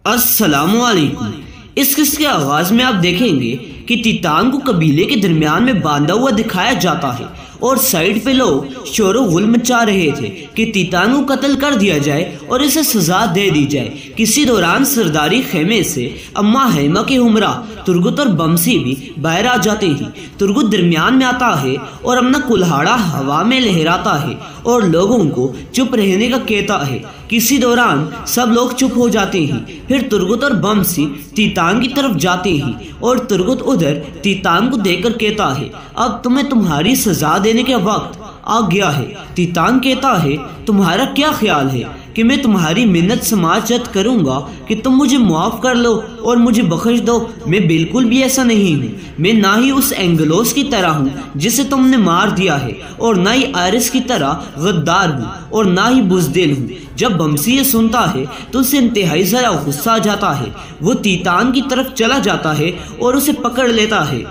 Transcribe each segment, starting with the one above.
السلام علیکم۔ اس قصے کے آغاز میں آپ دیکھیں گے کہ تیتان کو قبیلے کے درمیان میں باندھا ہوا دکھایا جاتا ہے اور سائیڈ پہ لوگ شور و غل مچا رہے تھے کہ تیتان کو قتل کر دیا جائے اور اسے سزا دے دی جائے۔ کسی دوران سرداری خیمے سے اما ہیما کے ہمراہ ترگت اور بمسی بھی باہر آ جاتے ہیں۔ ترگت درمیان میں آتا ہے اور اپنا کلہاڑا ہوا میں لہراتا ہے اور لوگوں کو چپ رہنے کا کہتا ہے۔ کسی دوران سب لوگ چپ ہو جاتے ہیں۔ پھر ترگت اور بمسی تیتان کی طرف جاتے ہیں اور ترگت ادھر تیتان کو دیکھ کر کہتا ہے، اب تمہیں تمہاری سزا دینے کا وقت آ گیا ہے۔ تیتان کہتا ہے، تمہارا کیا خیال ہے کہ میں تمہاری منت سماجت کروں گا کہ تم مجھے معاف کر لو اور مجھے بخش دو؟ میں بالکل بھی ایسا نہیں ہوں۔ میں نہ ہی اس اینگلوس کی طرح ہوں جسے تم نے مار دیا ہے، اور نہ ہی آئرس کی طرح غدار ہوں، اور نہ ہی بزدل ہوں۔ جب بمسی یہ سنتا ہے تو اسے انتہائی ذرا غصہ آ جاتا ہے۔ وہ تیتان کی طرف چلا جاتا ہے اور اسے پکڑ لیتا ہے،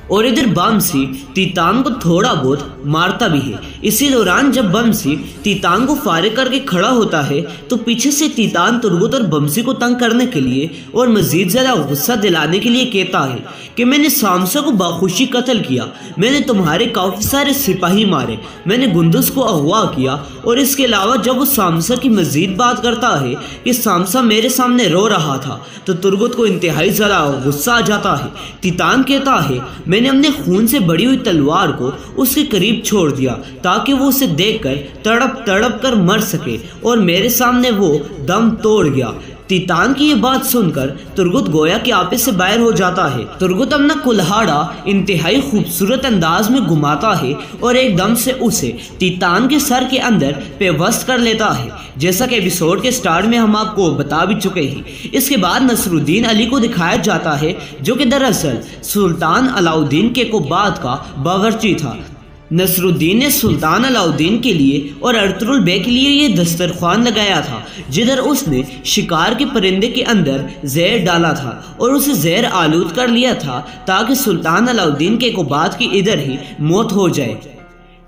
اور ادھر بمسی تیتان کو تھوڑا بہت مارتا بھی ہے۔ اسی دوران جب بمسی تیتان کو فارغ کر کے کھڑا ہوتا ہے تو پیچھے سے تیتان ترگت اور بمسی کو تنگ کرنے کے لیے اور مزید زیادہ غصہ دلانے کے لیے کہتا ہے کہ میں نے سامسا کو باخوشی قتل کیا، میں نے تمہارے کافی سارے سپاہی مارے، میں نے گندس کو اغوا کیا، اور اس کے علاوہ جب وہ سامسا کی مزید بات کرتا ہے کہ سامسا میرے سامنے رو رہا تھا تو ترگت کو انتہائی زیادہ غصہ آ جاتا ہے۔ تیتان کہتا ہے، میں نے اپنے خون سے بڑی ہوئی تلوار کو اس کے قریب چھوڑ دیا تاکہ وہ اسے دیکھ کر تڑپ تڑپ کر مر سکے، اور میرے سامنے وہ دم توڑ گیا۔ تیتان کی یہ بات سن کر ترگت گویا کہ آپے سے باہر ہو جاتا ہے۔ ترگت اپنا کلہاڑا انتہائی خوبصورت انداز میں گھماتا ہے اور ایک دم سے اسے تیتان کے سر کے اندر پیوست کر لیتا ہے، جیسا کہ ایپیسوڈ کے سٹارٹ میں ہم آپ کو بتا بھی چکے ہیں۔ اس کے بعد نصر الدین علی کو دکھایا جاتا ہے جو کہ دراصل سلطان علاؤالدین کیقوباد کا باورچی تھا۔ نصر الدین نے سلطان علاؤالدین کے لیے اور ارطغرل بے کے لیے یہ دسترخوان لگایا تھا، جدھر اس نے شکار کے پرندے کے اندر زہر ڈالا تھا اور اسے زہر آلود کر لیا تھا تاکہ سلطان علاؤالدین کیقوباد کی ادھر ہی موت ہو جائے۔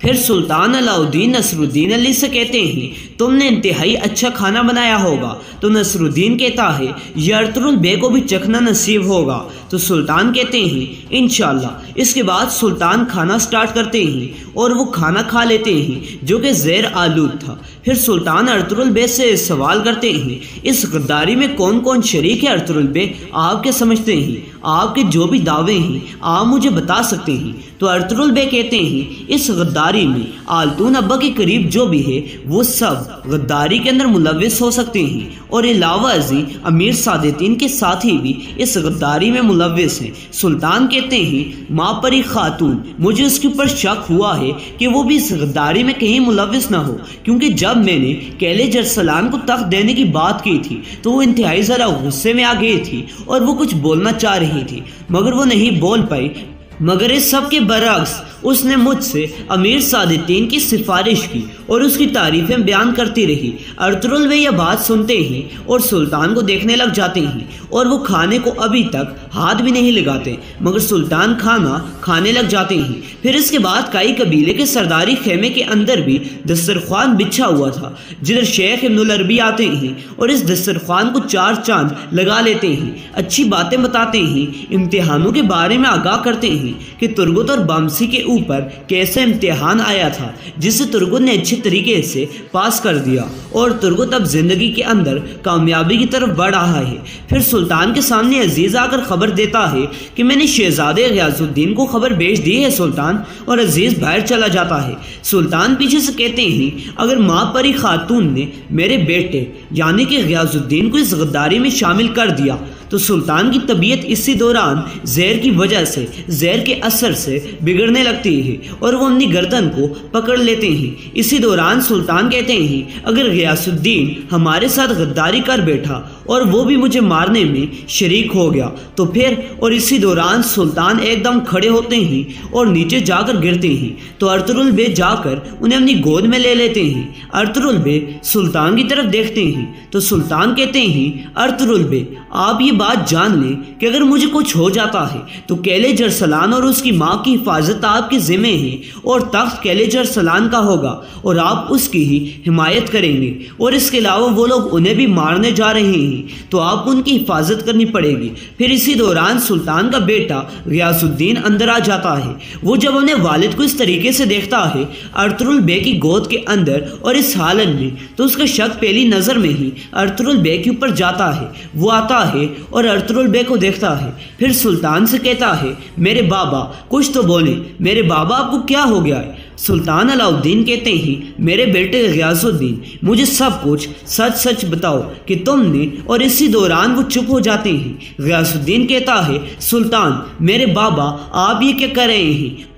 پھر سلطان علاؤالدین نصر الدین علی سے کہتے ہیں، تم نے انتہائی اچھا کھانا بنایا ہوگا۔ تو نصر الدین کہتا ہے، یہ ارطغرل بے کو بھی چکھنا نصیب ہوگا۔ تو سلطان کہتے ہیں، انشاءاللہ۔ اس کے بعد سلطان کھانا سٹارٹ کرتے ہیں اور وہ کھانا کھا لیتے ہیں جو کہ زہر آلود تھا۔ پھر سلطان ارطغرل بے سے سوال کرتے ہیں، اس غداری میں کون کون شریک ہے ارطغرل بے؟ آپ کیا سمجھتے ہیں؟ آپ کے جو بھی دعوے ہیں آپ مجھے بتا سکتے ہیں۔ تو ارطغرل بے کہتے ہیں، اس غداری میں آلتون ابا کے قریب جو بھی ہے وہ سب غداری کے اندر ملوث ہو سکتے ہیں، اور علاوہ ازیں امیر سعادتین کے ساتھی بھی اس غداری میں ملوث ہیں۔ سلطان کہتے ہیں، ماں پری خاتون، مجھے اس کے اوپر شک ہوا ہے کہ وہ بھی اس غداری میں کہیں ملوث نہ ہو، کیونکہ جب میں نے کیلے جرسلان کو تخت دینے کی بات کی تھی تو وہ انتہائی ذرا غصے میں آ گئی تھی اور وہ کچھ بولنا چاہ رہی تھی مگر وہ نہیں بول پائی۔ مگر اس سب کے برعکس اس نے مجھ سے امیر سعادتین کی سفارش کی اور اس کی تعریفیں بیان کرتی رہی۔ ارطغرل بے یہ بات سنتے ہیں اور سلطان کو دیکھنے لگ جاتے ہیں، اور وہ کھانے کو ابھی تک ہاتھ بھی نہیں لگاتے مگر سلطان کھانا کھانے لگ جاتے ہیں۔ پھر اس کے بعد کائی قبیلے کے سرداری خیمے کے اندر بھی دسترخوان بچھا ہوا تھا، جدھر شیخ ابن العربی آتے ہیں اور اس دسترخوان کو چار چاند لگا لیتے ہیں، اچھی باتیں بتاتے ہیں، امتحانوں کے بارے میں آگاہ کرتے ہیں کہ ترگت اور بمسی کے اوپر کیسے امتحان آیا تھا، جسے ترگت نے اچھے طریقے سے پاس کر دیا، اور ترگت اب زندگی کے اندر کامیابی کی طرف بڑھ رہا ہے۔ پھر سلطان کے سامنے عزیز آ کر خبر دیتا ہے کہ میں نے شہزادے غیاث الدین کو خبر بھیج دی ہے سلطان، اور عزیز باہر چلا جاتا ہے۔ سلطان پیچھے سے کہتے ہیں، اگر ماں پری خاتون نے میرے بیٹے یعنی کہ غیاث الدین کو اس غداری میں شامل کر دیا تو سلطان کی طبیعت اسی دوران زہر کی وجہ سے، زہر کے اثر سے بگڑنے لگتی ہے اور وہ اپنی گردن کو پکڑ لیتے ہیں۔ اسی دوران سلطان کہتے ہیں، اگر غیاث الدین ہمارے ساتھ غداری کر بیٹھا اور وہ بھی مجھے مارنے میں شریک ہو گیا تو پھر، اور اسی دوران سلطان ایک دم کھڑے ہوتے ہیں اور نیچے جا کر گرتے ہیں تو ارطغرل بے جا کر انہیں اپنی گود میں لے لیتے ہیں۔ ارطغرل بے سلطان کی طرف دیکھتے ہیں تو سلطان کہتے ہیں، ارطغرل بے، آپ یہ بات جان لیں کہ اگر مجھے کچھ ہو جاتا ہے تو کیلیج ارسلان اور اس کی ماں کی حفاظت آپ کے ذمہ ہے اور تخت کیلیج ارسلان کا ہوگا اور آپ اس کی ہی حمایت کریں گے، اور اس کے علاوہ وہ لوگ انہیں بھی مارنے جا رہے ہیں تو آپ ان کی حفاظت کرنی پڑے گی۔ پھر اسی دوران سلطان کا بیٹا غیاث الدین اندر آ جاتا ہے۔ وہ جب اپنے والد کو اس طریقے سے دیکھتا ہے ارطغرل بے کی گود کے اندر اور اس حالت میں تو اس کا شک پہلی نظر میں ہی ارطغرل بے کے اوپر جاتا ہے۔ وہ آتا ہے اور ارطغرل بے کو دیکھتا ہے، پھر سلطان سے کہتا ہے میرے بابا کچھ تو بولیں، میرے بابا آپ کو کیا ہو گیا ہے؟ سلطان علاء الدین کہتے ہیں میرے بیٹے غیاث الدین مجھے سب کچھ سچ سچ بتاؤ کہ تم نے، اور اسی دوران وہ چپ ہو جاتے ہیں۔ غیاث الدین کہتا ہے سلطان میرے بابا آپ یہ کیا کر رہے ہیں؟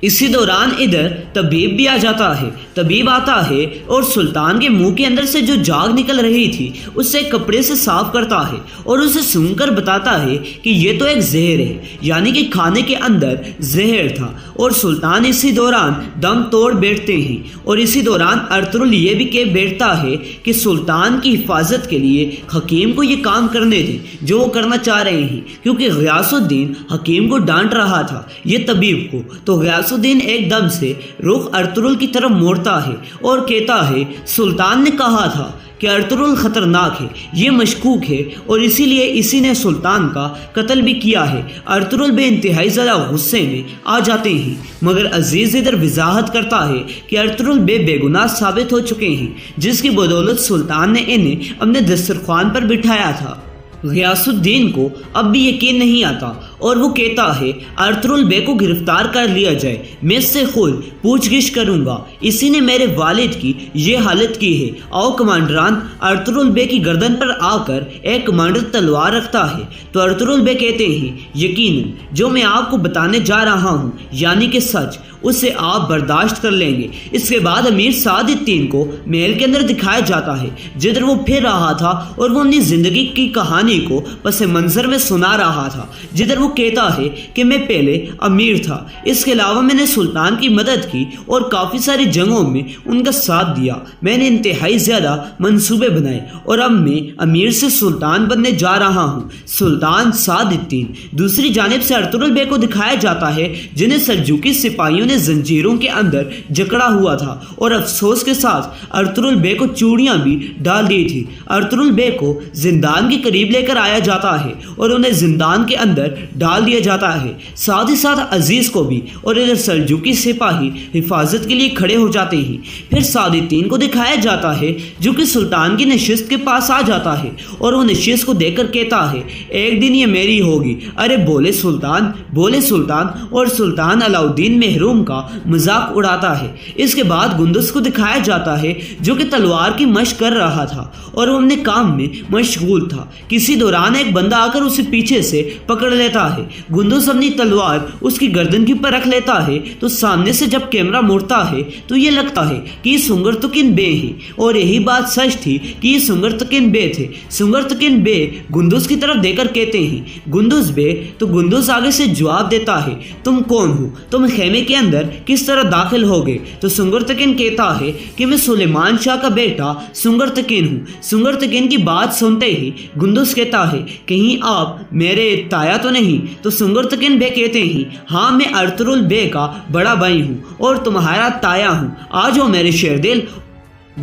اسی دوران ادھر طبیب بھی آ جاتا ہے۔ طبیب آتا ہے اور سلطان کے منہ کے اندر سے جو جاگ نکل رہی تھی اسے کپڑے سے صاف کرتا ہے اور اسے سونگھ کر بتاتا ہے کہ یہ تو ایک زہر ہے، یعنی کہ کھانے کے اندر زہر تھا، اور سلطان اسی دوران دم توڑ بیٹھتے ہیں۔ اور اسی دوران ارطغرل یہ بھی کہہ بیٹھتا ہے کہ سلطان کی حفاظت کے لیے حکیم کو یہ کام کرنے دیں جو وہ کرنا چاہ رہے ہیں، کیونکہ غیاث الدین حکیم کو ڈانٹ رہا تھا یہ طبیب کو۔ تو غیاث الدین ایک دم سے رخ ارطغرل کی طرف موڑتا ہے اور کہتا ہے سلطان نے کہا تھا کہ ارطغرل خطرناک ہے، یہ مشکوک ہے، اور اسی لیے اسی نے سلطان کا قتل بھی کیا ہے۔ ارطغرل بے انتہائی زیادہ غصے میں آ جاتے ہیں، مگر عزیز ادھر وضاحت کرتا ہے کہ ارطغرل بے گناہ ثابت ہو چکے ہیں، جس کی بدولت سلطان نے انہیں اپنے دسترخوان پر بٹھایا تھا۔ غیاث الدین کو اب بھی یقین نہیں آتا اور وہ کہتا ہے ارطغرل بے کو گرفتار کر لیا جائے، میں اس سے خود پوچھ گچھ کروں گا، اسی نے میرے والد کی یہ حالت کی ہے۔ آؤ کمانڈران۔ ارطغرل بے کی گردن پر آ کر ایک کمانڈر تلوار رکھتا ہے تو ارطغرل بے کہتے ہیں یقیناً جو میں آپ کو بتانے جا رہا ہوں یعنی کہ سچ، اسے آپ برداشت کر لیں گے۔ اس کے بعد امیر سعد الدین کو محل کے اندر دکھایا جاتا ہے جدھر وہ پھر رہا تھا اور وہ اپنی زندگی کی کہانی کو پس منظر میں سنا رہا تھا، جدھر وہ کہتا ہے کہ میں پہلے امیر تھا، اس کے علاوہ میں نے سلطان کی مدد کی اور کافی ساری جنگوں میں ان کا ساتھ دیا، میں نے انتہائی زیادہ منصوبے بنائے اور اب میں امیر سے سلطان بننے جا رہا ہوں، سلطان سعد الدین۔ دوسری جانب سے ارطغرل بے کو دکھایا جاتا ہے جنہیں سلجوقی سپاہیوں نے زنجیروں کے اندر جکڑا ہوا تھا اور افسوس کے ساتھ ارطغرل بے کو چوڑیاں بھی ڈال دی تھی۔ ارطغرل بے کو زندان کے قریب لے کر آیا جاتا ہے اور انہیں زندان کے اندر ڈال دیا جاتا ہے، ساتھ ہی ساتھ عزیز کو بھی، اور ادھر سلجوقی سپاہی حفاظت کے لیے کھڑے ہو جاتے ہیں۔ پھر سعد الدین کو دکھایا جاتا ہے جو کہ سلطان کی نشست کے پاس آ جاتا ہے اور وہ نشست کو دیکھ کر کہتا ہے ایک دن یہ میری ہوگی۔ ارے بولے سلطان، بولے سلطان، اور سلطان علاء الدین محروم کا مذاق اڑاتا ہے۔ اس کے بعد گندس کو دکھایا جاتا ہے جو کہ تلوار کی مشق کر رہا تھا اور وہ اپنے کام میں مشغول تھا۔ کسی دوران ایک بندہ آ کر اسے پیچھے سے پکڑ لیتا ہے۔ گندس اپنی تلوار اس کی گردن کے اوپر رکھ لیتا ہے تو سامنے سے جب کیمرہ مڑتا ہے تو یہ لگتا ہے کہ یہ سنگرتکین بے ہیں، اور یہی بات سچ تھی کہ یہ سنگرتکین بے تھے۔ سنگرتکین بے گندس کی طرف دے کر کہتے ہیں گندس بے، تو گندس آگے سے جواب دیتا ہے تم کون ہو، تم خیمے کے اندر کس طرح داخل ہو گئے؟ تو سنگرتکین کہتا ہے کہ میں سلیمان شاہ کا بیٹا سنگرتکین ہوں۔ سنگرتکین کی بات سنتے ہی گندس کہتا ہے کہیں آپ میرے تایا تو نہیں؟ تو سنگرتکین بے کہتے ہیں ہاں میں ارطغرل بے کا بڑا بھائی ہوں اور تمہارا تایا ہوں، آ جاؤ میرے شیر دل۔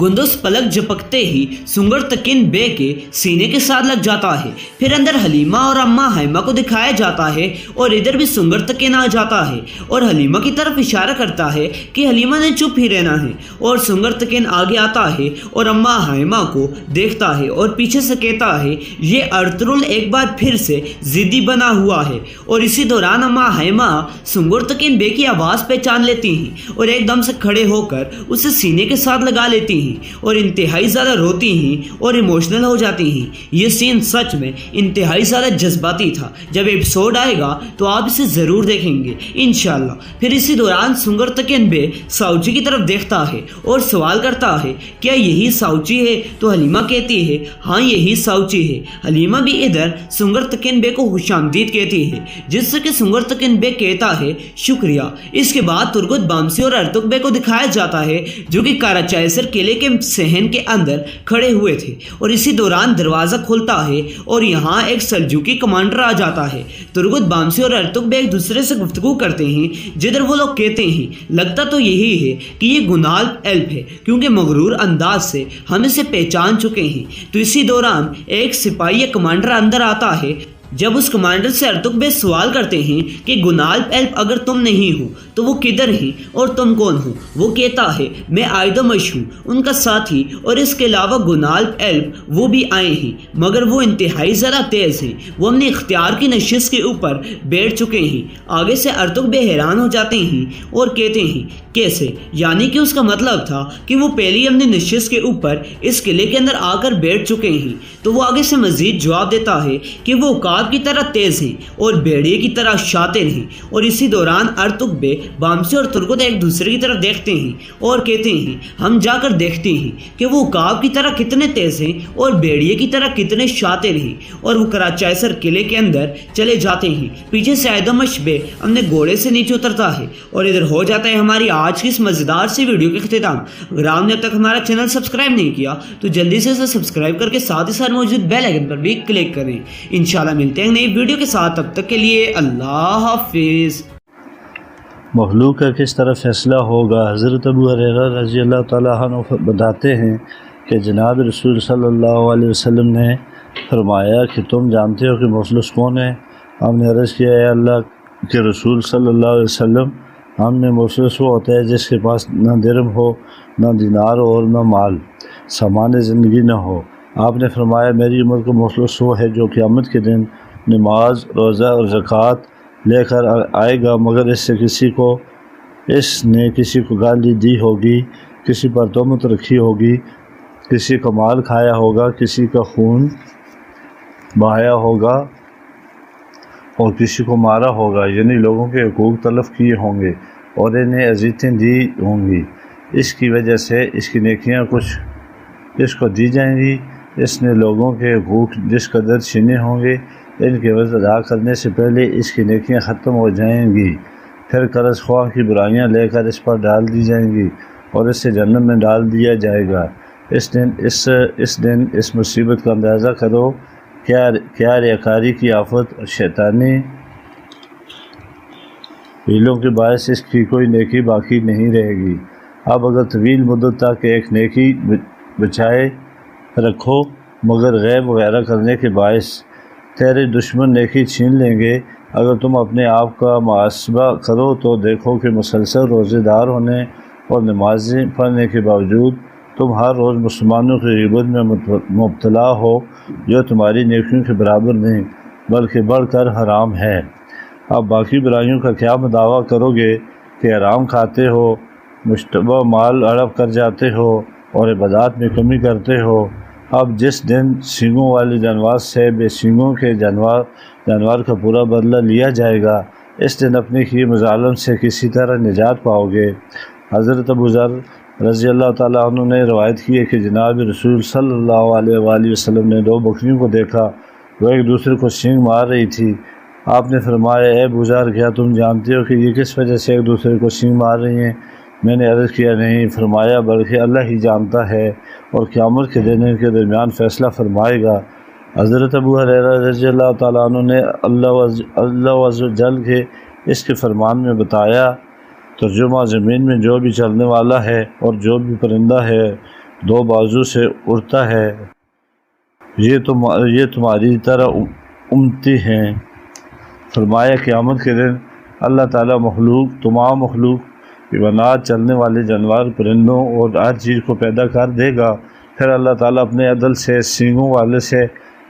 گندس پلک جھپکتے ہی سنگرتکین بے کے سینے کے ساتھ لگ جاتا ہے۔ پھر اندر حلیمہ اور اماں حائمہ کو دکھایا جاتا ہے اور ادھر بھی سنگرتکین آ جاتا ہے اور حلیمہ کی طرف اشارہ کرتا ہے کہ حلیمہ نے چپ ہی رہنا ہے، اور سنگرتکین آگے آتا ہے اور اماں حائمہ کو دیکھتا ہے اور پیچھے سے کہتا ہے یہ ارطغرل ایک بار پھر سے ضدی بنا ہوا ہے۔ اور اسی دوران اماں حائمہ سنگرتکین بے کی آواز پہچان لیتی ہیں اور ایک دم سے کھڑے ہو کر اسے سینے کے ساتھ لگا لیتی ہیں اور انتہائی زیادہ روتی ہیں اور ایموشنل ہو جاتی ہیں۔ یہ سین سچ میں انتہائی زیادہ جذباتی تھا۔ جب ایپیسوڈ آئے گا تو آپ اسے ضرور دیکھیں گے انشاءاللہ۔ پھر اسی دوران سنگرتکین بے ساؤچی کی طرف دیکھتا ہے اور سوال کرتا ہے کیا یہی ساؤچی ہے؟ تو حلیمہ کہتی ہے ہاں یہی ساؤچی ہے۔ حلیمہ بھی ادھر سنگرتکین بے کو خوش آمدید کہتی ہے، جس سے کہ سنگرتکین بے کہتا ہے شکریہ۔ اس کے بعد ترگت بامسی اور ارتک بے کو دکھایا جاتا ہے جو کہ کاراچائسر قلعے قلعے کے صحن کے اندر کھڑے ہوئے تھے اور اسی دوران دروازہ کھلتا ہے اور یہاں ایک سلجوقی کمانڈر آ جاتا ہے۔ ترگت بامسی اور ارتک بے ایک دوسرے سے گفتگو کرتے ہیں، جدھر وہ لوگ کہتے ہیں لگتا تو یہی ہے کہ یہ گنالپ ایلف ہے کیونکہ مغرور انداز سے ہم اسے پہچان چکے ہیں۔ تو اسی دوران ایک سپاہی یا کمانڈر اندر آتا ہے۔ جب اس کمانڈر سے ارتک بے سوال کرتے ہیں کہ گنالپ ایلف اگر تم نہیں ہو تو وہ کدھر ہیں اور تم کون ہو، وہ کہتا ہے میں آئیدمش ہوں، ان کا ساتھی، اور اس کے علاوہ گنالپ ایلف وہ بھی آئے ہیں مگر وہ انتہائی ذرا تیز ہیں، وہ اپنے اختیار کی نشست کے اوپر بیٹھ چکے ہیں۔ آگے سے ارتک بے حیران ہو جاتے ہیں اور کہتے ہیں کیسے؟ یعنی کہ اس کا مطلب تھا کہ وہ پہلے اپنی نشست کے اوپر اس قلعے کے اندر آ کر بیٹھ چکے ہیں۔ تو وہ آگے سے مزید جواب دیتا ہے کہ وہ عقاب کی طرح تیز ہیں اور بھیڑیے کی طرح شاطر ہیں۔ اور اسی دوران ارتک بے بامسی اور ترگت ایک دوسرے کی طرف دیکھتے ہیں اور کہتے ہیں ہم جا کر دیکھتے ہیں کہ وہ عقاب کی طرح کتنے تیز ہیں اور بھیڑیے کی طرح کتنے شاطر ہیں۔ اور وہ کراچائسر قلعے کے اندر چلے جاتے ہیں۔ پیچھے سے آئیدمش بے اپنے گھوڑے سے نیچے اترتا ہے اور ادھر ہو جاتا ہے ہماری آج کی اس مزیدار سی ویڈیو کے اختتام۔ اگر آپ نے اب تک ہمارا چینل سبسکرائب نہیں کیا تو جلدی سے اسے سبسکرائب کر کے ساتھ ہی ساتھ موجود بیل آئیکن پر بھی کلک کریں۔ انشاءاللہ ملتے ہیں نئی ویڈیو کے ساتھ، تب تک کے لیے اللہ حافظ۔ مخلوق کا کس طرح فیصلہ ہوگا؟ حضرت ابو ہریرہ رضی اللہ تعالیٰ عنہ بتاتے ہیں کہ جناب رسول صلی اللہ علیہ وسلم نے فرمایا کہ تم جانتے ہو کہ مفلس کون ہے؟ ہم نے عرض کیا اے اللہ کے رسول صلی اللہ علیہ وسلم، ہم میں مفلس وہ ہوتا ہے جس کے پاس نہ درہم ہو، نہ دینار اور نہ مال، سامان زندگی نہ ہو۔ آپ نے فرمایا میری امت کو مفلس وہ ہے جو قیامت کے دن نماز، روزہ اور زکوٰۃ لے کر آئے گا مگر اس نے کسی کو گالی دی ہوگی، کسی پر تہمت رکھی ہوگی، کسی کا مال کھایا ہوگا، کسی کا خون بہایا ہوگا اور کسی کو مارا ہوگا، یعنی لوگوں کے حقوق تلف کیے ہوں گے اور انہیں اذیتیں دی ہوں گی۔ اس کی وجہ سے اس کی نیکیاں کچھ اس کو دی جائیں گی۔ اس نے لوگوں کے حقوق جس قدر چھینے ہوں گے، ان کے عوض ادا کرنے سے پہلے اس کی نیکیاں ختم ہو جائیں گی، پھر قرض خواہ کی برائیاں لے کر اس پر ڈال دی جائیں گی اور اسے جہنم میں ڈال دیا جائے گا۔ اس دن اس مصیبت کا اندازہ کرو، کیا ریاکاری کی آفت اور شیطانی ہیلوں کے باعث اس کی کوئی نیکی باقی نہیں رہے گی۔ اب اگر طویل مدت تک ایک نیکی بچائے رکھو مگر غیب وغیرہ کرنے کے باعث تیرے دشمن نیکی چھین لیں گے، اگر تم اپنے آپ کا محاسبہ کرو تو دیکھو کہ مسلسل روزے دار ہونے اور نمازیں پڑھنے کے باوجود تم ہر روز مسلمانوں کی غیبت میں مبتلا ہو، جو تمہاری نیکیوں کے برابر نہیں بلکہ بڑھ کر حرام ہے۔ اب باقی برائیوں کا کیا دعویٰ کرو گے کہ حرام کھاتے ہو، مشتبہ مال ہڑپ کر جاتے ہو اور عبادات میں کمی کرتے ہو۔ اب جس دن سینگوں والے جانور سے بے سینگوں کے جانور کا پورا بدلہ لیا جائے گا، اس دن اپنے کیے مظالم سے کسی طرح نجات پاؤ گے۔ حضرت ابو ذر رضی اللہ تعالیٰ عنہ نے روایت کی ہے کہ جناب رسول صلی اللہ علیہ وآلہ وسلم نے دو بکریوں کو دیکھا، وہ ایک دوسرے کو سینگ مار رہی تھی۔ آپ نے فرمایا اے ابو ذر، کیا تم جانتے ہو کہ یہ کس وجہ سے ایک دوسرے کو سینگ مار رہی ہیں؟ میں نے عرض کیا نہیں۔ فرمایا بلکہ اللہ ہی جانتا ہے اور قیامت کے دن ان کے درمیان فیصلہ فرمائے گا۔ حضرت ابو ہریرہ رضی اللہ تعالیٰ عنہ نے اللہ عز و جل کے اس کے فرمان میں بتایا، ترجمہ زمین میں جو بھی چلنے والا ہے اور جو بھی پرندہ ہے دو بازو سے اڑتا ہے یہ تمہاری طرح امتی ہیں۔ فرمایا قیامت کے دن اللہ تعالیٰ تمام مخلوق حیوانات، چلنے والے جانور، پرندوں اور ہر چیز کو پیدا کر دے گا، پھر اللہ تعالیٰ اپنے عدل سے سینگوں والے سے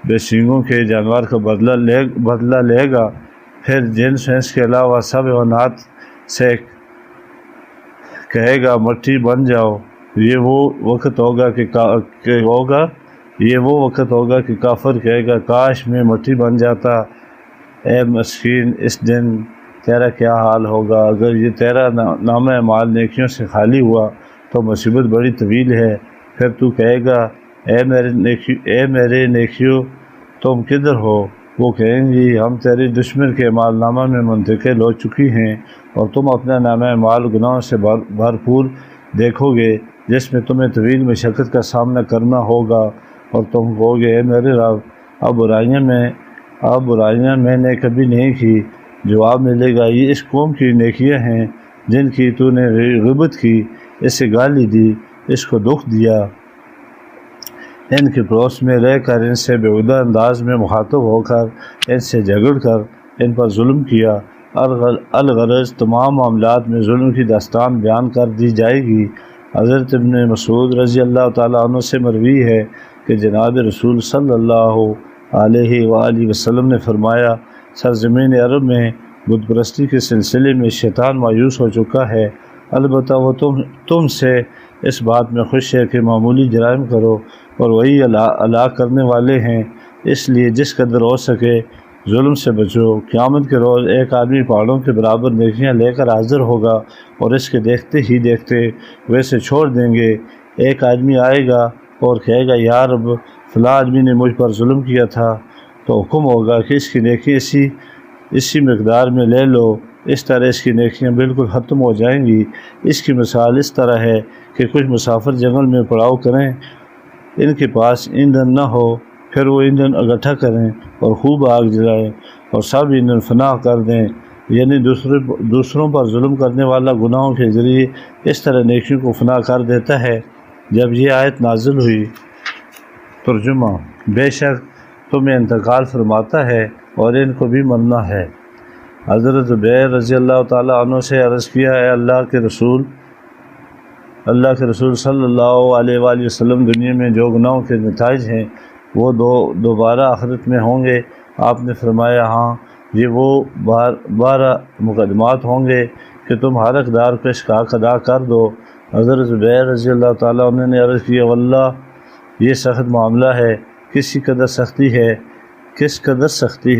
بے سینگوں کے جانور کا بدلہ لے گا، پھر جنس انس کے علاوہ سب حیوانات سے کہے گا مٹی بن جاؤ۔ یہ وہ وقت ہوگا کہ کافر کہے گا کاش میں مٹی بن جاتا۔ اے مسکین، اس دن تیرا کیا حال ہوگا؟ اگر یہ تیرا نامہ اعمال نیکیوں سے خالی ہوا تو مصیبت بڑی طویل ہے۔ پھر تو کہے گا اے میرے نیکیوں تم کدھر ہو؟ وہ کہیں گی ہم تیرے دشمن کے اعمال نامہ میں منتقل ہو چکی ہیں اور تم اپنا نامہ اعمال گناہوں سے بھرپور دیکھو گے۔ جس میں تمہیں طویل مشقت کا سامنا کرنا ہوگا، اور تم کہو گے اے میرے رب اب برائیاں میں نے کبھی نہیں کی۔ جواب ملے گا یہ اس قوم کی نیکیاں ہیں جن کی تو نے غیبت کی، اسے گالی دی، اس کو دکھ دیا، ان کے پڑوس میں رہ کر ان سے بےہودہ انداز میں مخاطب ہو کر ان سے جھگڑ کر ان پر ظلم کیا۔ الغرض تمام معاملات میں ظلم کی داستان بیان کر دی جائے گی۔ حضرت ابن مسعود رضی اللہ تعالیٰ عنہ سے مروی ہے کہ جناب رسول صلی اللہ علیہ وآلہ وسلم نے فرمایا، سرزمین عرب میں بت پرستی کے سلسلے میں شیطان مایوس ہو چکا ہے، البتہ وہ تم سے اس بات میں خوش ہے کہ معمولی جرائم کرو اور وہی ہلاک کرنے والے ہیں، اس لیے جس قدر ہو سکے ظلم سے بچو۔ قیامت کے روز ایک آدمی پہاڑوں کے برابر نیکیاں لے کر حاضر ہوگا اور اس کے دیکھتے ہی دیکھتے ویسے چھوڑ دیں گے۔ ایک آدمی آئے گا اور کہے گا یا رب فلاں آدمی نے مجھ پر ظلم کیا تھا، تو حکم ہوگا کہ اس کی نیکی اسی مقدار میں لے لو۔ اس طرح اس کی نیکیاں بالکل ختم ہو جائیں گی۔ اس کی مثال اس طرح ہے کہ کچھ مسافر جنگل میں پڑاؤ کریں، ان کے پاس ایندھن نہ ہو، پھر وہ ایندھن اکٹھا کریں اور خوب آگ جلائیں اور سب ایندھن فنا کر دیں، یعنی دوسروں پر ظلم کرنے والا گناہوں کے ذریعے اس طرح نیکیوں کو فنا کر دیتا ہے۔ جب یہ آیت نازل ہوئی، ترجمہ: بے شک تمہیں انتقال فرماتا ہے اور ان کو بھی مرنا ہے۔ حضرت زبیر رضی اللہ تعالیٰ عنہ سے عرض کیا، اے اللہ کے رسول صلی اللہ علیہ وآلہ وسلم، دنیا میں جو گناہوں کے نتائج ہیں وہ دوبارہ آخرت میں ہوں گے؟ آپ نے فرمایا ہاں، یہ وہ 12 مقدمات ہوں گے کہ تم ہر حقدار کو اس کا حق ادا کر دو۔ حضرت زبیر رضی اللہ تعالیٰ عنہ نے عرض کیا، واللہ یہ سخت معاملہ ہے، کس قدر سختی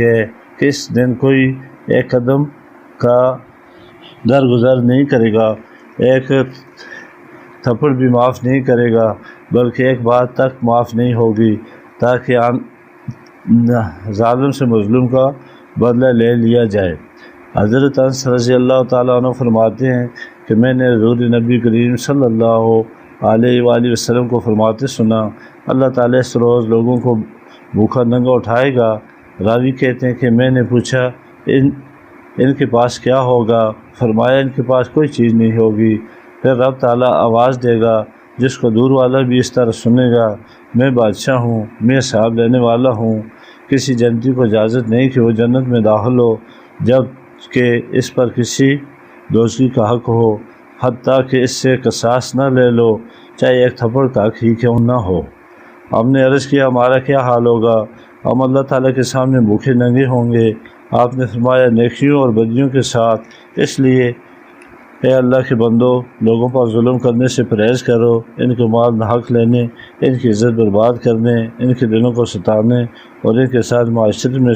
ہے کہ اس دن کوئی ایک قدم کا درگزر نہیں کرے گا، ایک تھپڑ بھی معاف نہیں کرے گا، بلکہ ایک بات تک معاف نہیں ہوگی تاکہ ظالم سے مظلوم کا بدلہ لے لیا جائے۔ حضرت انس رضی اللہ تعالیٰ عنہ فرماتے ہیں کہ میں نے حضور نبی کریم صلی اللہ علیہ وآلہ وسلم کو فرماتے سنا، اللہ تعالیٰ اس روز لوگوں کو بھوکا ننگا اٹھائے گا۔ راوی کہتے ہیں کہ میں نے پوچھا ان کے پاس کیا ہوگا؟ فرمایا ان کے پاس کوئی چیز نہیں ہوگی۔ پھر رب تعالیٰ آواز دے گا جس کو دور والا بھی اس طرح سنے گا، میں بادشاہ ہوں، میں حساب لینے والا ہوں، کسی جنتی کو اجازت نہیں کہ وہ جنت میں داخل ہو جب کہ اس پر کسی دوسری کا حق ہو، حتیٰ کہ اس سے قصاص نہ لے لو، چاہے ایک تھپڑ کا حق ہی کیوں نہ ہو۔ ہم نے عرض کیا ہمارا کیا حال ہوگا؟ ہم اللہ تعالیٰ کے سامنے بھوکے ننگے ہوں گے۔ آپ نے فرمایا نیکیوں اور بدیوں کے ساتھ، اس لیے اے اللہ کے بندو، لوگوں پر ظلم کرنے سے پرہیز کرو، ان کے مال ناحق لینے، ان کی عزت برباد کرنے، ان کے دلوں کو ستانے اور ان کے ساتھ معاشرے میں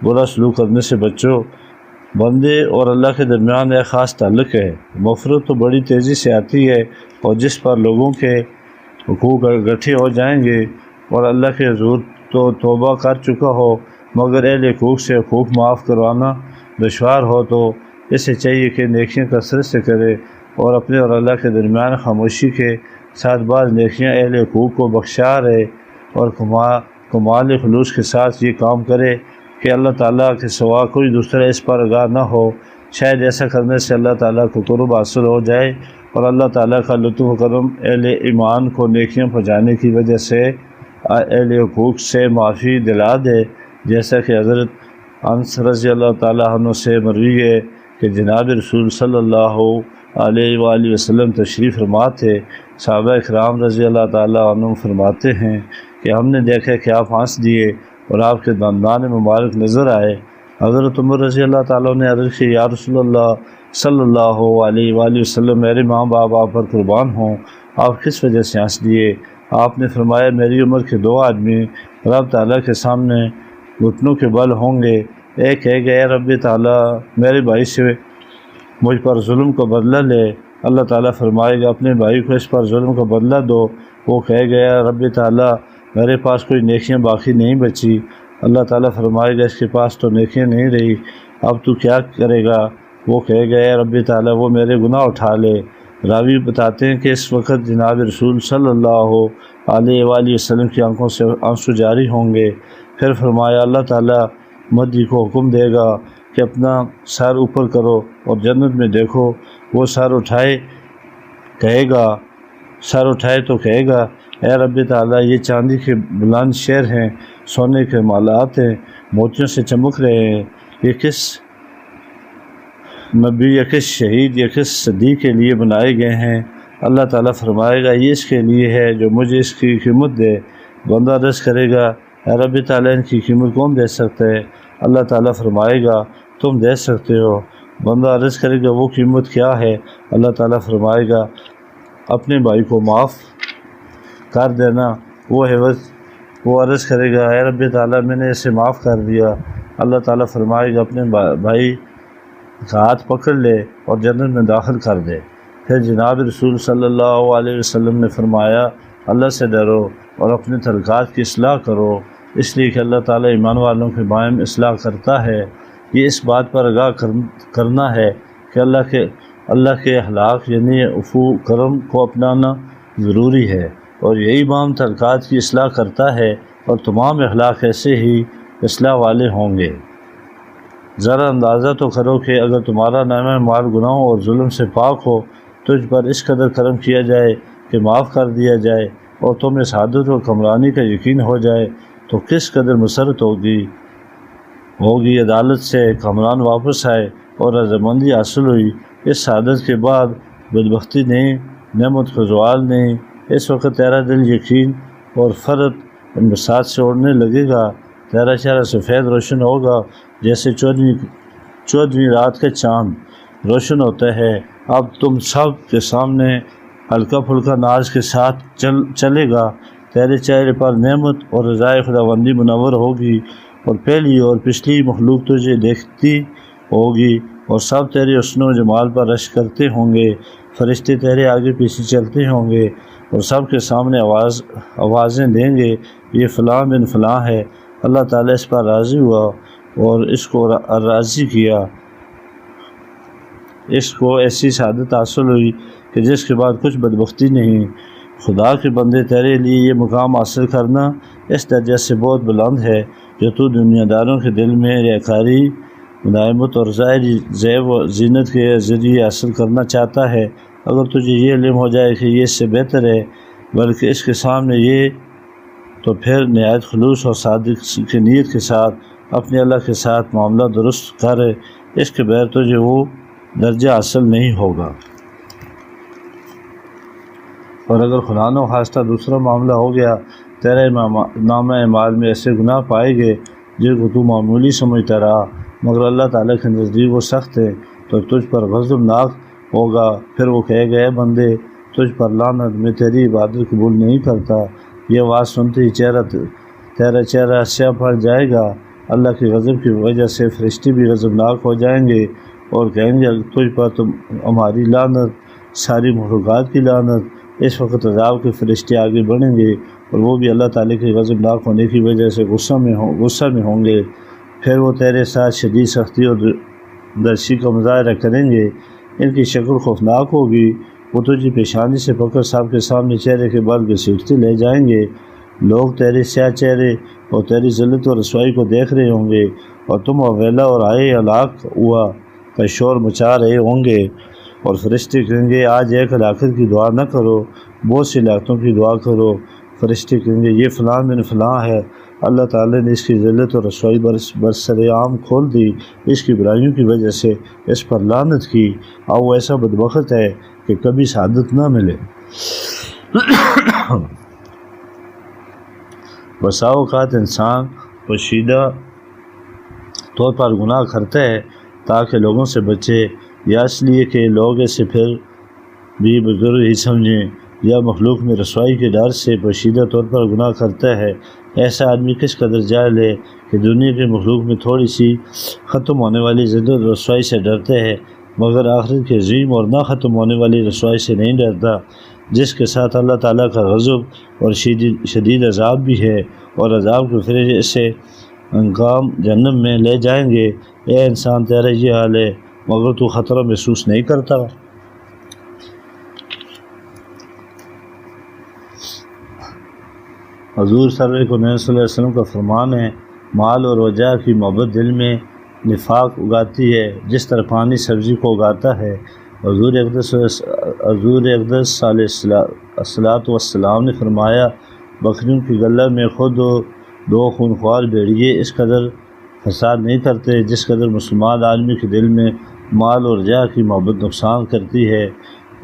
برا سلوک کرنے سے بچو۔ بندے اور اللہ کے درمیان ایک خاص تعلق ہے، مغفرت تو بڑی تیزی سے آتی ہے، اور جس پر لوگوں کے حقوق اکٹھے ہو جائیں گے اور اللہ کے حضور تو توبہ کر چکا ہو، مگر اہل حقوق سے حقوق معاف کروانا دشوار ہو تو اسے چاہیے کہ نیکیاں کثرت سے کرے اور اپنے اور اللہ کے درمیان خاموشی کے ساتھ بعض نیکیاں اہل حقوق کو بخشا رہے اور کمال خلوص کے ساتھ یہ کام کرے کہ اللہ تعالیٰ کے سوا کوئی دوسرا اس پر آگاہ نہ ہو۔ شاید ایسا کرنے سے اللہ تعالیٰ کو قرب حاصل ہو جائے اور اللہ تعالیٰ کا لطف و کرم اہل ایمان کو نیکیاں پہنچانے کی وجہ سے اہل حقوق سے معافی دلا دے، جیسا کہ حضرت انس رضی اللہ تعالیٰ عنہ سے مروی ہے کہ جناب رسول صلی اللہ علیہ وآلہ وسلم تشریف فرما تھے۔ صحابہ اکرام رضی اللہ تعالیٰ عنہ فرماتے ہیں کہ ہم نے دیکھا کہ آپ ہنس دیے اور آپ کے دندان مبارک نظر آئے۔ حضرت عمر رضی اللہ تعالیٰ نے عرض کی، یا رسول اللہ صلی اللہ علیہ وآلہ وسلم، میرے ماں باپ آپ پر قربان ہوں، آپ کس وجہ سے ہنس دیے؟ آپ نے فرمایا میری عمر کے 2 آدمی رب تعالیٰ کے سامنے گھٹنوں کے بل ہوں گے، ایک کہے گا اے رب تعالیٰ میرے بھائی سے مجھ پر ظلم کا بدلہ لے، اللہ تعالیٰ فرمائے گا اپنے بھائی کو اس پر ظلم کا بدلہ دو۔ وہ کہے گا اے رب تعالیٰ میرے پاس کوئی نیکیاں باقی نہیں بچی، اللہ تعالیٰ فرمائے گا اس کے پاس تو نیکیاں نہیں رہی، اب تو کیا کرے گا؟ وہ کہے گا اے رب تعالیٰ وہ میرے گناہ اٹھا لے، راوی بتاتے ہیں کہ اس وقت جناب رسول صلی اللہ علیہ وآلہ وسلم کی آنکھوں سے آنسو جاری ہوں گے۔ پھر فرمایا اللہ تعالیٰ مہدی کو حکم دے گا کہ اپنا سر اوپر کرو اور جنت میں دیکھو۔ وہ سر اٹھائے تو کہے گا اے رب تعالیٰ، یہ چاندی کے بلند شہر ہیں، سونے کے مالات ہیں، موتیوں سے چمک رہے ہیں، یہ کس نبی یا کس شہید یا کس صدیق کے لیے بنائے گئے ہیں؟ اللہ تعالیٰ فرمائے گا یہ اس کے لیے ہے جو مجھے اس کی قیمت دے۔ بندہ عرض کرے گا اے رب تعالیٰ، ان کی قیمت کون دے سکتا ہے؟ اللہ تعالیٰ فرمائے گا تم دے سکتے ہو۔ بندہ عرض کرے گا وہ قیمت کیا ہے؟ اللہ تعالیٰ فرمائے گا اپنے بھائی کو معاف کر دینا۔ وہ عرض کرے گا اے رب تعالیٰ، میں نے اسے معاف کر دیا۔ اللہ تعالیٰ فرمائے گا اپنے بھائی کا ہاتھ پکڑ لے اور جنت میں داخل کر دے۔ پھر جناب رسول صلی اللہ علیہ وسلم نے فرمایا اللہ سے ڈرو اور اپنے تعلقات کی اصلاح کرو، اس لیے کہ اللہ تعالیٰ ایمان والوں کے باہم اصلاح کرتا ہے۔ یہ اس بات پر آگاہ کرنا ہے کہ اللہ کے اخلاق یعنی عفو کرم کو اپنانا ضروری ہے، اور یہی باہم تعلقات کی اصلاح کرتا ہے، اور تمام اخلاق ایسے ہی اصلاح والے ہوں گے۔ ذرا اندازہ تو کرو کہ اگر تمہارا نامہ مال گناہوں اور ظلم سے پاک ہو، تجھ پر اس قدر کرم کیا جائے کہ معاف کر دیا جائے، اور تمہیں سعادت اور کمرانی کا یقین ہو جائے تو کس قدر مسرت ہوگی عدالت سے کمران واپس آئے اور رضامندی حاصل ہوئی۔ اس سعادت کے بعد بدبختی نہیں، نعمت کا زوال نہیں۔ اس وقت تیرا دل یقین اور فرد انبساط سے اڑنے لگے گا، تیرا چہرہ سفید روشن ہوگا جیسے چودھویں رات کا چاند روشن ہوتا ہے۔ اب تم سب کے سامنے ہلکا پھلکا ناز کے ساتھ چلے گا، تیرے چہرے پر نعمت اور رضائے خداوندی منور ہوگی، اور پہلی اور پچھلی مخلوق تجھے دیکھتی ہوگی، اور سب تیرے حسن و جمال پر رشک کرتے ہوں گے۔ فرشتے تیرے آگے پیچھے چلتے ہوں گے اور سب کے سامنے آوازیں دیں گے یہ فلاں بن فلاں ہے۔ اللہ تعالیٰ اس پر راضی ہوا اور اس کو راضی کیا۔ اس کو ایسی سعادت حاصل ہوئی کہ جس کے بعد کچھ بدبختی نہیں۔ خدا کے بندے، تیرے لیے یہ مقام حاصل کرنا اس درجہ سے بہت بلند ہے جو تو دنیا داروں کے دل میں ریاکاری، مداحمت اور ظاہری زیب و زینت کے ذریعے حاصل کرنا چاہتا ہے۔ اگر تجھے یہ علم ہو جائے کہ یہ اس سے بہتر ہے بلکہ اس کے سامنے یہ، تو پھر نہایت خلوص اور صادق کی نیت کے ساتھ اپنے اللہ کے ساتھ معاملہ درست کر، اس کے بغیر تجھے وہ درجہ حاصل نہیں ہوگا۔ اور اگر خدا نخواستہ دوسرا معاملہ ہو گیا، تیرے نامہ اعمال میں ایسے گناہ پائے گئے جن کو تو معمولی سمجھتا رہا، مگر اللہ تعالیٰ کے نزدیک وہ سخت ہے، تو تجھ پر غضبناک ہوگا۔ پھر وہ کہے گا اے بندے، تجھ پر لعنت، میں تیری عبادت قبول نہیں کرتا۔ یہ آواز سنتے ہی تیرا چہرہ سیاہ پڑ جائے گا۔ اللہ کی غضب کی وجہ سے فرشتے بھی غضبناک ہو جائیں گے اور کہیں گے تجھ پر ہماری لعنت، ساری مخلوقات کی لعنت۔ اس وقت عذاب کے فرشتے آگے بڑھیں گے اور وہ بھی اللہ تعالیٰ کے غضبناک ہونے کی وجہ سے غصہ میں ہوں گے۔ پھر وہ تیرے ساتھ شدید سختی اور درشی کا مظاہرہ کریں گے۔ ان کی شکل خوفناک ہوگی۔ وہ تجھے پیشانی سے پکڑ سب کے سامنے چہرے کے بل گھسیٹتے لے جائیں گے۔ لوگ تیرے سیاہ چہرے اور تیری ذلت و رسوائی کو دیکھ رہے ہوں گے، اور تم اویلا اور آئے ہلاک ہوا کا شور مچا رہے ہوں گے۔ اور فرشتے کہیں گے آج ایک ہلاکت کی دعا نہ کرو، بہت سی ہلاکتوں کی دعا کرو۔ فرشتے کہیں گے یہ فلاں بن فلاں ہے، اللہ تعالیٰ نے اس کی ذلت اور رسوائی برسر عام کھول دی، اس کی برائیوں کی وجہ سے اس پر لعنت کی۔ اور وہ ایسا بدبخت ہے کہ کبھی سعادت نہ ملے۔ بسا اوقات انسان پوشیدہ طور پر گناہ کرتا ہے تاکہ لوگوں سے بچے، یا اس لیے کہ لوگ اسے پھر بھی بزرگ ہی سمجھیں، یا مخلوق میں رسوائی کے ڈر سے پوشیدہ طور پر گناہ کرتا ہے۔ ایسا آدمی کس قدر جاہل ہے کہ دنیا کے مخلوق میں تھوڑی سی ختم ہونے والی ذلت و رسوائی سے ڈرتے ہے، مگر آخرت کے عظیم اور نہ ختم ہونے والی رسوائی سے نہیں ڈرتا، جس کے ساتھ اللہ تعالیٰ کا غضب اور شدید عذاب بھی ہے، اور عذاب کے فرشتے اسے انقام جہنم میں لے جائیں گے۔ اے انسان، تیرا یہ حال ہے مگر تو خطرہ محسوس نہیں کرتا۔ حضور صلی اللہ علیہ وسلم کا فرمان ہے، مال اور وجہ کی محبت دل میں نفاق اگاتی ہے، جس طرح پانی سبزی کو اگاتا ہے۔ حضور اقدس علیہ السلام نے فرمایا، بکریوں کی گلہ میں خود دو خونخوار بھیڑیے اس قدر فساد نہیں کرتے جس قدر مسلمان آدمی کے دل میں مال اور جاہ کی محبت نقصان کرتی ہے۔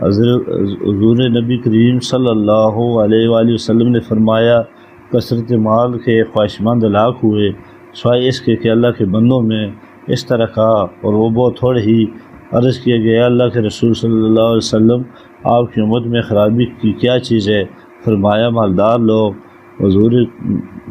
حضور نبی کریم صلی اللہ علیہ وآلہ وسلم نے فرمایا، کثرت مال کے خواہشمند ہلاک ہوئے، سوائے اس کے کہ اللہ کے بندوں میں اس طرح کہا اور وہ بہت تھوڑے ہی۔ عرض کیا گیا، اللہ کے رسول صلی اللہ علیہ وسلم، آپ کی امت میں خرابی کی کیا چیز ہے؟ فرمایا، مالدار لوگ۔ حضور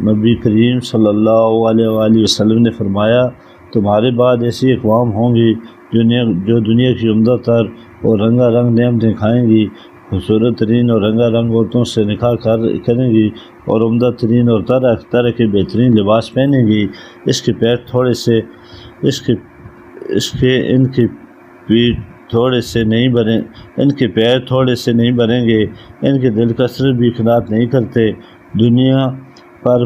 نبی کریم صلی اللہ علیہ وآلہ وسلم نے فرمایا، تمہارے بعد ایسی اقوام ہوں گی جو دنیا کی عمدہ تر اور رنگا رنگ نعمتیں کھائیں گی، خوبصورت ترین اور رنگا رنگ عورتوں سے نکاح کریں گی اور عمدہ ترین اور طرح طرح کے بہترین لباس پہنیں گی۔ اس کے پیر تھوڑے سے ان کے پیٹھ تھوڑے سے نہیں بنیں، ان کے پیر تھوڑے سے نہیں بنیں گے، ان کے دل کثرت بھی قناعت نہیں کرتے، دنیا پر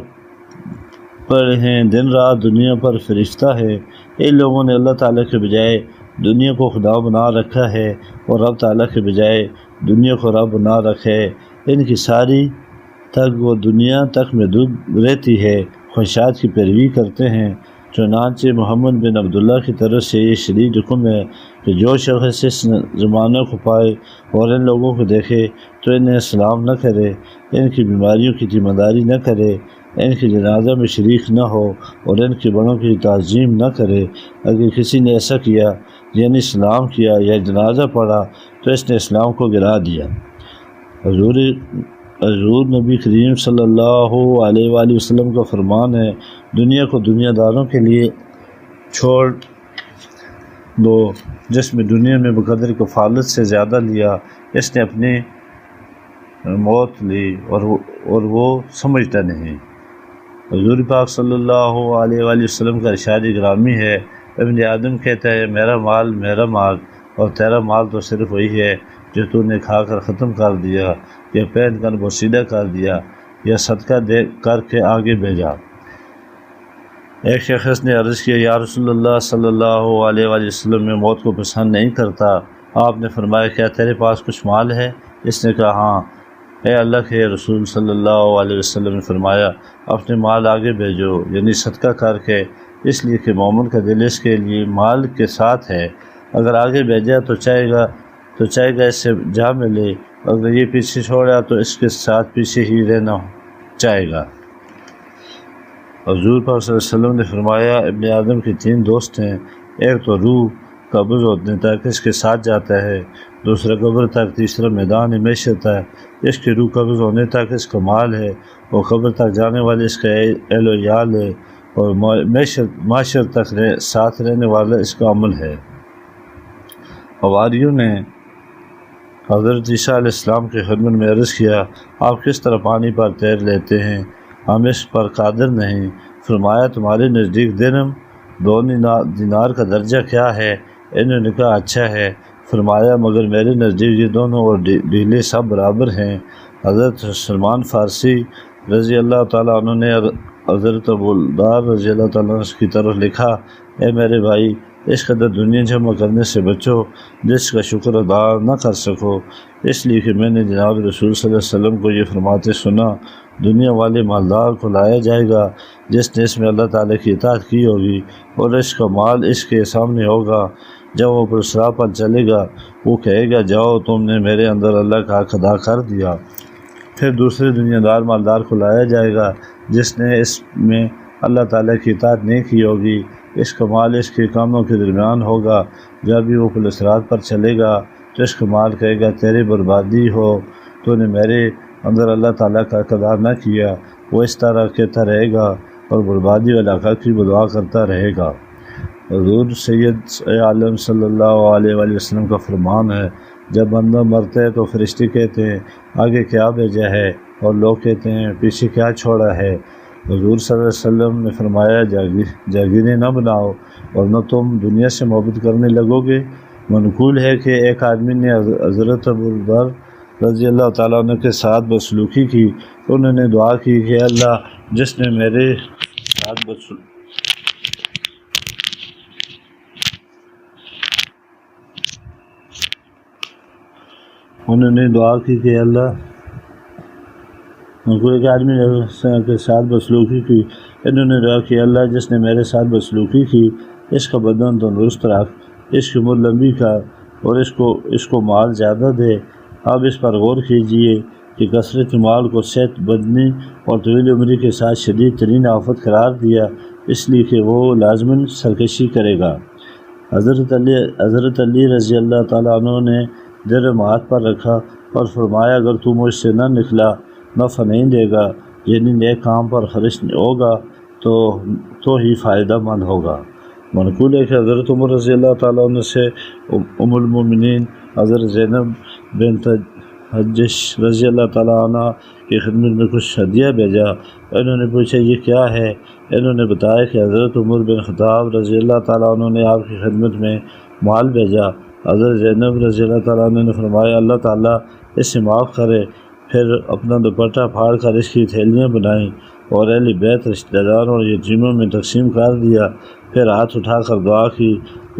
ہیں، دن رات دنیا پر فرشتہ ہے۔ ان لوگوں نے اللہ تعالیٰ کے بجائے دنیا کو خدا بنا رکھا ہے اور رب تعالیٰ کے بجائے دنیا کو رب بنا رکھا ہے۔ ان کی ساری تک وہ دنیا تک محدود رہتی ہے، خواہشات کی پیروی کرتے ہیں۔ چنانچہ محمد بن عبداللہ کی طرف سے یہ شدید حکم ہے کہ جو شخص اس زمانہ کو پائے اور ان لوگوں کو دیکھے تو انہیں سلام نہ کرے، ان کی بیماریوں کی تیمارداری نہ کرے، ان کی جنازہ میں شریک نہ ہو اور ان کے بڑوں کی تعظیم نہ کرے۔ اگر کسی نے ایسا کیا، یعنی سلام کیا یا جنازہ پڑھا، تو اس نے اسلام کو گرا دیا۔ حضور نبی کریم صلی اللہ علیہ وآلہ وسلم کا فرمان ہے، دنیا کو دنیا داروں کے لیے چھوڑ دو، جس میں دنیا میں بقدر کفالت سے زیادہ لیا، اس نے اپنی موت لی اور وہ سمجھتا نہیں۔ حضور پاک صلی اللہ علیہ وآلہ وسلم کا ارشاد گرامی ہے، ابن آدم کہتا ہے، میرا مال اور تیرا مال تو صرف وہی ہے جو تو نے کھا کر ختم کر دیا یا پہن کر بوسیدہ کر دیا یا صدقہ دے کر کے آگے بھیجا۔ ایک شخص نے عرض کیا، یا رسول اللہ صلی اللہ علیہ وآلہ وسلم، میں موت کو پسند نہیں کرتا۔ آپ نے فرمایا، کیا تیرے پاس کچھ مال ہے؟ اس نے کہا، ہاں۔ اے اللہ کے رسول صلی اللہ علیہ وسلم نے فرمایا، اپنے مال آگے بھیجو، یعنی صدقہ کر کے، اس لیے کہ مومن کا دل اس کے لیے مال کے ساتھ ہے، اگر آگے بھیجا تو چاہے گا اس سے جا ملے، اگر یہ پیچھے چھوڑا تو اس کے ساتھ پیچھے ہی رہنا چاہے گا۔ حضور پاک صلی اللہ علیہ وسلم نے فرمایا، ابن آدم کے 3 دوست ہیں، ایک تو روح قبض ہونے تک اس کے ساتھ جاتا ہے، دوسرا قبر تک، تیسرا میدان معیشت ہے، اس کی روح قبض ہونے تک اس کا مال ہے اور قبر تک جانے والے اس کا اہل و عیال ہے اور معاشر تک ساتھ رہنے والا اس کا عمل ہے۔ حواریوں نے حضرت عیسیٰ علیہ السلام کی خدمت میں عرض کیا، آپ کس طرح پانی پر تیر لیتے ہیں؟ ہم اس پر قادر نہیں۔ فرمایا، تمہارے نزدیک درہم 2 دینار کا درجہ کیا ہے؟ انہوں نے کہا، اچھا ہے۔ فرمایا، مگر میرے نزدیک یہ دونوں اور ڈھیلے سب برابر ہیں۔ حضرت سلمان فارسی رضی اللہ تعالیٰ عنہ نے حضرت ابوالدار رضی اللہ تعالیٰ عنہ کی طرف لکھا، اے میرے بھائی، اس قدر دنیا جمع کرنے سے بچو جس کا شکر ادا نہ کر سکو، اس لیے کہ میں نے جناب رسول صلی اللہ علیہ وسلم کو یہ فرماتے سنا، دنیا والے مالدار کو لایا جائے گا جس نے اس میں اللہ تعالیٰ کی اطاعت کی ہوگی، اور اس کا مال اس کے سامنے ہوگا۔ جب وہ پرسرا پر چلے گا، وہ کہے گا، جاؤ، تم نے میرے اندر اللہ کا حق ادا کر دیا۔ پھر دوسرے دنیا دار مالدار کو لایا جائے گا جس نے اس میں اللہ تعالیٰ کی اطاعت نہیں کی ہوگی، اس کا مال اس کے کاموں کے درمیان ہوگا۔ جب بھی وہ پلسرات پر چلے گا تو اس کا مال کہے گا، تیری بربادی ہو، تو نے میرے اندر اللہ تعالیٰ کا ادا نہ کیا۔ وہ اس طرح کہتا رہے گا اور بربادی والا کی بدعا کرتا رہے گا۔ حضور سید عالم صلی اللہ علیہ وآلہ وسلم کا فرمان ہے، جب بندہ مرتا ہے تو فرشتے کہتے ہیں، آگے کیا بھیجا ہے، اور لوگ کہتے ہیں، پیچھے کیا چھوڑا ہے۔ حضور صلی اللہ علیہ وسلم نے فرمایا، جاگیریں نہ بناؤ اور نہ تم دنیا سے محبت کرنے لگو گے۔ منقول ہے کہ ایک آدمی نے حضرت ابوالبر رضی اللہ تعالیٰ عنہ کے ساتھ بدسلوکی کی، انہوں نے دعا کی کہ اللہ جس نے میرے ساتھ انہوں نے دعا کی کہ اللہ کوئی ایک آدمی کے ساتھ بدسلوکی کی، انہوں نے دعا کہ اللہ جس نے میرے ساتھ بدسلوکی کی اس کا بدن تندرست رکھ، اس کی عمر لمبی کر اور اس کو مال زیادہ دے۔ اب اس پر غور کیجئے کہ کثرت مال کو صحت بدنی اور طویل عمری کے ساتھ شدید ترین آفت قرار دیا، اس لیے کہ وہ لازماً سرکشی کرے گا۔ حضرت علی رضی اللہ تعالیٰ عنہ نے درہم ہاتھ پر رکھا اور فرمایا اگر تو مجھ سے نہ نکلا نفع نہیں دے گا، یعنی نیک کام پر خرچ ہوگا تو ہی فائدہ مند ہوگا۔ منقول ہے کہ حضرت عمر رضی اللہ تعالیٰ عنہ سے ام المومنین حضرت زینب بنت حجش رضی اللہ تعالیٰ عنہ کی خدمت میں کچھ ہدیہ بھیجا۔ انہوں نے پوچھا یہ کیا ہے؟ انہوں نے بتایا کہ حضرت عمر بن خطاب رضی اللہ تعالیٰ عنہ نے آپ کی خدمت میں مال بھیجا۔ حضرت زینب رضی اللہ تعالیٰ عنہ نے فرمایا اللہ تعالیٰ اس سے معاف کرے، پھر اپنا دوپٹہ پھاڑ کر اس کی تھیلیاں بنائیں اور اہل بیت رشتہ داروں اور یتیموں میں تقسیم کر دیا، پھر ہاتھ اٹھا کر دعا کی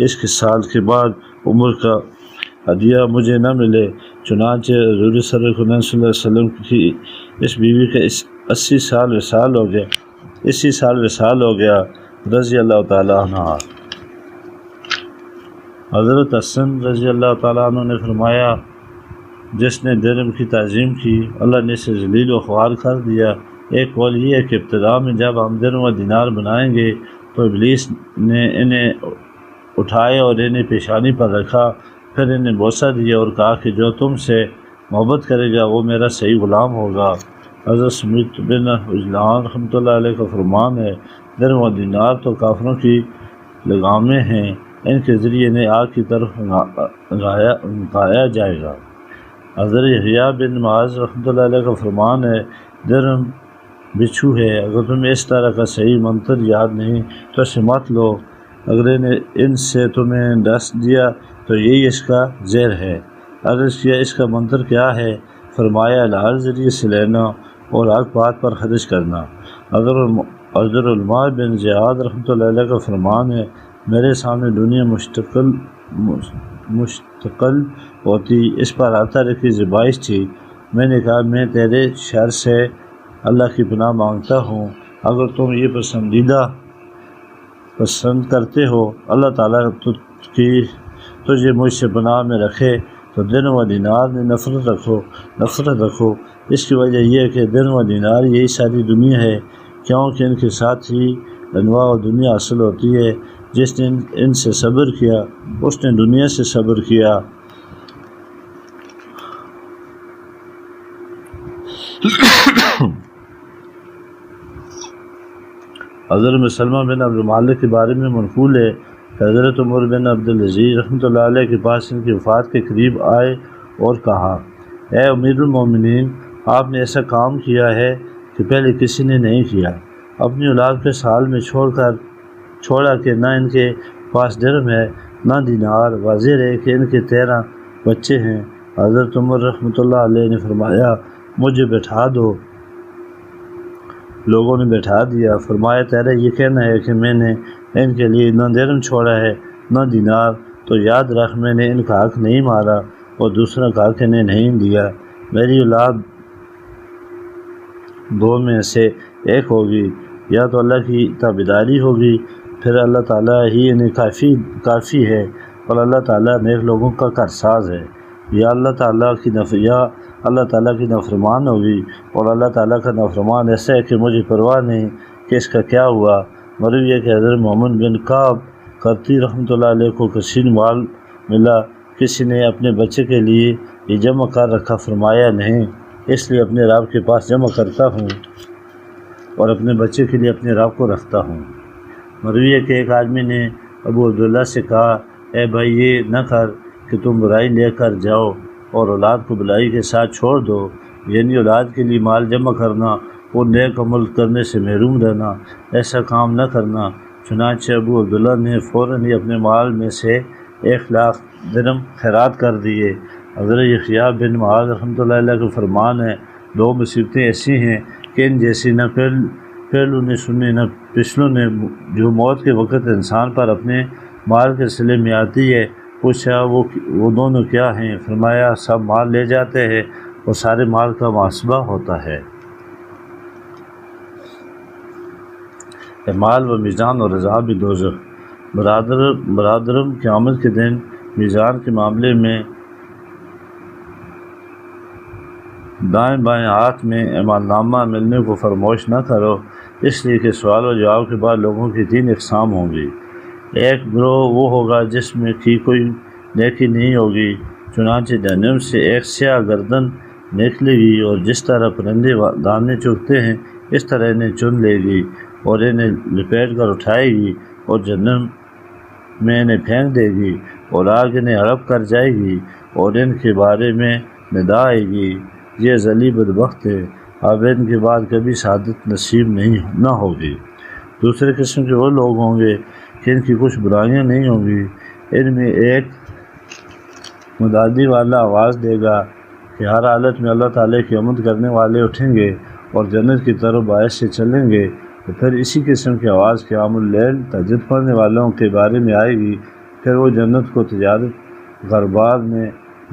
اس کے سال کے بعد عمر کا ہدیہ مجھے نہ ملے۔ چنانچہ حضور صلی اللہ علیہ وسلم کی اس بیوی کا 80 سال وصال ہو گیا رضی اللہ تعالیٰ عنہ۔ حضرت حسن رضی اللہ تعالیٰ عنہ نے فرمایا جس نے درہم کی تعظیم کی اللہ نے اسے ذلیل و خوار کر دیا۔ ایک قول یہ ہے کہ ابتدا میں جب ہم درہم و دینار بنائیں گے تو ابلیس نے انہیں اٹھائے اور انہیں پیشانی پر رکھا، پھر انہیں بوسہ دیا اور کہا کہ جو تم سے محبت کرے گا وہ میرا صحیح غلام ہوگا۔ حضرت سمیت بن عجلان رحمۃ اللہ علیہ کا فرمان ہے درہم و دینار تو کافروں کی لگامیں ہیں، ان کے ذریعے انہیں آگ کی طرف گایا جائے گا۔ حضرت یحییٰ بن معاذ رحمۃ اللہ علیہ کا فرمان ہے درہم بچھو ہے، اگر تمہیں اس طرح کا صحیح منتر یاد نہیں تو اسے مت لو، اگر ان سے تمہیں ڈس دیا تو یہی اس کا زہر ہے۔ عرض کیا اس کا منتر کیا ہے؟ فرمایا الحال ذریعے سے لینا اور حق بات پر خرچ کرنا۔ حضرت علماء بن زیاد رحمۃ اللہ علیہ کا فرمان ہے میرے سامنے دنیا مشتقل ہوتی، اس پر ہر طرح کی ذبائش تھی، میں نے کہا میں تیرے شر سے اللہ کی پناہ مانگتا ہوں، اگر تم یہ پسند کرتے ہو اللہ تعالیٰ تجھے مجھ سے پناہ میں رکھے تو درہم و دینار میں نفرت رکھو۔ اس کی وجہ یہ ہے کہ درہم و دینار یہی ساری دنیا ہے، کیونکہ ان کے ساتھ ہی انواع و دنیا حاصل ہوتی ہے، جس نے ان سے صبر کیا اس نے دنیا سے صبر کیا۔ حضرت مسلمہ بن عبد المالک کے بارے میں منقول ہے کہ حضرت عمر بن عبدالعزیز رحمۃ اللہ علیہ کے پاس ان کی وفات کے قریب آئے اور کہا اے امیر المومنین، آپ نے ایسا کام کیا ہے کہ پہلے کسی نے نہیں کیا، اپنی اولاد کے سال میں چھوڑا کہ نہ ان کے پاس درہم ہے نہ دینار، واضح ہے کہ ان کے 13 بچے ہیں۔ حضرت عمر رحمۃ اللہ علیہ نے فرمایا مجھے بٹھا دو، لوگوں نے بٹھا دیا۔ فرمایا تیرا یہ کہنا ہے کہ میں نے ان کے لیے نہ درہم چھوڑا ہے نہ دینار، تو یاد رکھ میں نے ان کا حق نہیں مارا اور دوسرا کا حق انہیں نہیں دیا، میری اولاد 2 میں سے ایک ہوگی، یا تو اللہ کی تابعداری ہوگی، پھر اللہ تعالیٰ ہی انہیں کافی ہے اور اللہ تعالیٰ نیک لوگوں کا کارساز ہے، یا اللہ تعالیٰ کی نافرمان ہوگی اور اللہ تعالیٰ کا نافرمان ایسا ہے کہ مجھے پرواہ نہیں کہ اس کا کیا ہوا۔ مروی ہے کہ حضرت محمد بن کعب کرتی رحمۃ اللہ علیہ کو کثیر مال ملا، کسی نے اپنے بچے کے لیے یہ جمع کر رکھا، فرمایا نہیں، اس لیے اپنے رب کے پاس جمع کرتا ہوں اور اپنے بچے کے لیے اپنے رب کو رکھتا ہوں۔ مروی ہے کہ ایک آدمی نے ابو عبداللہ سے کہا اے بھائی یہ نہ کر کہ تم برائی لے کر جاؤ اور اولاد کو بلائی کے ساتھ چھوڑ دو، یعنی اولاد کے لیے مال جمع کرنا اور نیک عمل کرنے سے محروم رہنا، ایسا کام نہ کرنا۔ چنانچہ ابو عبداللہ نے فوراً ہی اپنے مال میں سے 1,00,000 درہم خیرات کر دیے۔ حضرت یحییٰ بن معاذ رحمۃ اللہ علیہ کا فرمان ہے، دو مصیبتیں ایسی ہیں کہ ان جیسی نہ پہلو نے سنی نہ پچھلوں نے، جو موت کے وقت انسان پر اپنے مال کے صلے میں آتی ہے۔ پوچھا وہ دونوں کیا ہیں؟ فرمایا سب مال لے جاتے ہیں اور سارے مال کا محاسبہ ہوتا ہے۔ اعمال و میزان اور عذاب دوزخ۔ برادرم، قیامت کے دن میزان کے معاملے میں دائیں بائیں ہاتھ میں اعمال نامہ ملنے کو فراموش نہ کرو، اس لیے کہ سوال و جواب کے بعد لوگوں کی 3 اقسام ہوں گی۔ ایک گروہ وہ ہوگا جس میں کی کوئی نیکی نہیں ہوگی، چنانچہ جہنم سے ایک سیاہ گردن نکلے گی اور جس طرح پرندے دانے چگتے ہیں اس طرح انہیں چن لے گی اور انہیں لپیٹ کر اٹھائے گی اور جہنم میں انہیں پھینک دے گی اور آگ انہیں ہڑپ کر جائے گی اور ان کے بارے میں ندا آئے گی، یہ ذلی بدبخت ہے، اب ان کے بعد کبھی سعادت نصیب نہ ہوگی۔ دوسرے قسم کے وہ لوگ ہوں گے کہ ان کی کچھ برائیاں نہیں ہوں گی، ان میں ایک منادی والا آواز دے گا کہ ہر حالت میں اللہ تعالیٰ کی حمد کرنے والے اٹھیں گے اور جنت کی طرف باعث سے چلیں گے، تو پھر اسی قسم کی آواز قیام اللیل تہجد پڑھنے والوں کے بارے میں آئے گی، پھر وہ جنت کو تجارت غربال میں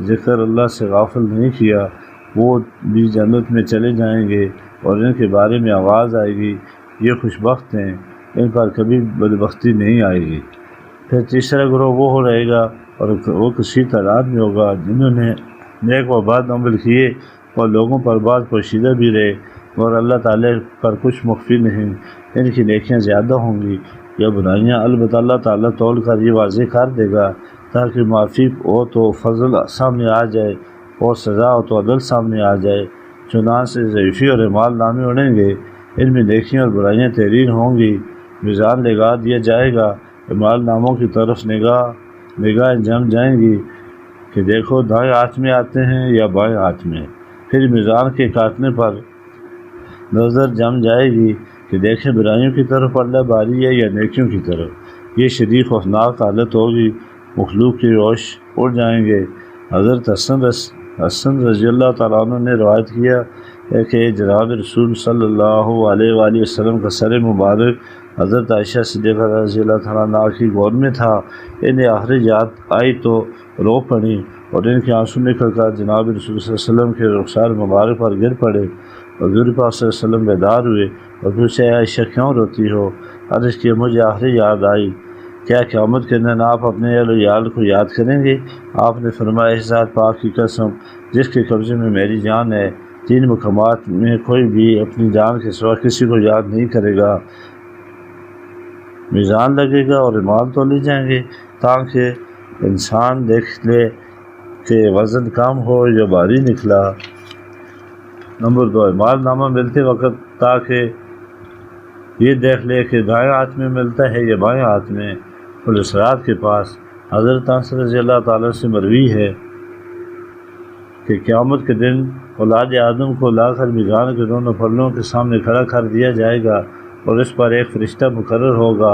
ذکر اللہ سے غافل نہیں کیا، وہ بھی جنت میں چلے جائیں گے اور ان کے بارے میں آواز آئے گی یہ خوش بخت ہیں، ان پر کبھی بدبختی نہیں آئے گی۔ پھر تیسرا گروہ وہ رہے گا اور وہ کسی تعداد میں ہوگا جنہوں نے نیک و بد عمل کیے اور لوگوں پر بعض پوشیدہ بھی رہے اور اللہ تعالیٰ پر کچھ مخفی نہیں، ان کی نیکیاں زیادہ ہوں گی یا برائیاں، البتہ اللہ تعالیٰ تول کر یہ واضح کر دے گا تاکہ معافی ہو تو فضل سامنے آ جائے اور سزا ہو تو عدل سامنے آ جائے۔ چنانچہ ضعیفی اور اعمال نامے اڑیں گے، ان میں نیکیاں اور برائیاں تحریر ہوں گی، میزان لگا دیا جائے گا، اعمال ناموں کی طرف نگاہیں جم جائیں گی کہ دیکھو دائیں ہاتھ میں آتے ہیں یا بائیں ہاتھ میں، پھر میزان کے کاٹنے پر نظر جم جائے گی کہ دیکھیں برائیوں کی طرف اللہ باری ہے یا نیکیوں کی طرف۔ یہ شدید خوفناک حالت ہوگی، مخلوق کی ہوش اڑ جائیں گے۔ حضرت حسن رضی اللہ تعالیٰ عنہ نے روایت کیا ہے کہ جناب رسول صلی اللہ علیہ وآلہ وسلم کا سر مبارک حضرت عائشہ صدیقہ رضی اللہ تعالیٰ عنہ کی گود میں تھا، انہیں آخری یاد آئی تو رو پڑی اور ان کے آنسو نکل کر جناب رسول صلی اللہ علیہ وسلم کے رخسار مبارک پر گر پڑے۔ حضور پاک صلی اللہ علیہ وسلم بیدار ہوئے اور پوچھا عائشہ کیوں روتی ہو؟ عرض کیا مجھے آخری یاد آئی، کیا قیامت کے دن آپ اپنے اہل و عیال کو یاد کریں گے؟ آپ نے فرمایا اس ذات پاک کی قسم جس کے قبضے میں میری جان ہے، 3 مقامات میں کوئی بھی اپنی جان کے سوا کسی کو یاد نہیں کرے گا، میزان لگے گا اور اعمال تولے جائیں گے تاکہ انسان دیکھ لے کہ وزن کم ہو یا بھاری نکلا۔ نمبر 2، اعمال نامہ ملتے وقت تاکہ یہ دیکھ لے کہ دائیں ہاتھ میں ملتا ہے یا بائیں ہاتھ میں۔ پلسرات کے پاس حضرت انس رضی اللہ تعالیٰ سے مروی ہے کہ قیامت کے دن اولاد آدم کو لا کر میزان کے دونوں پلوں کے سامنے کھڑا کر دیا جائے گا اور اس پر ایک فرشتہ مقرر ہوگا،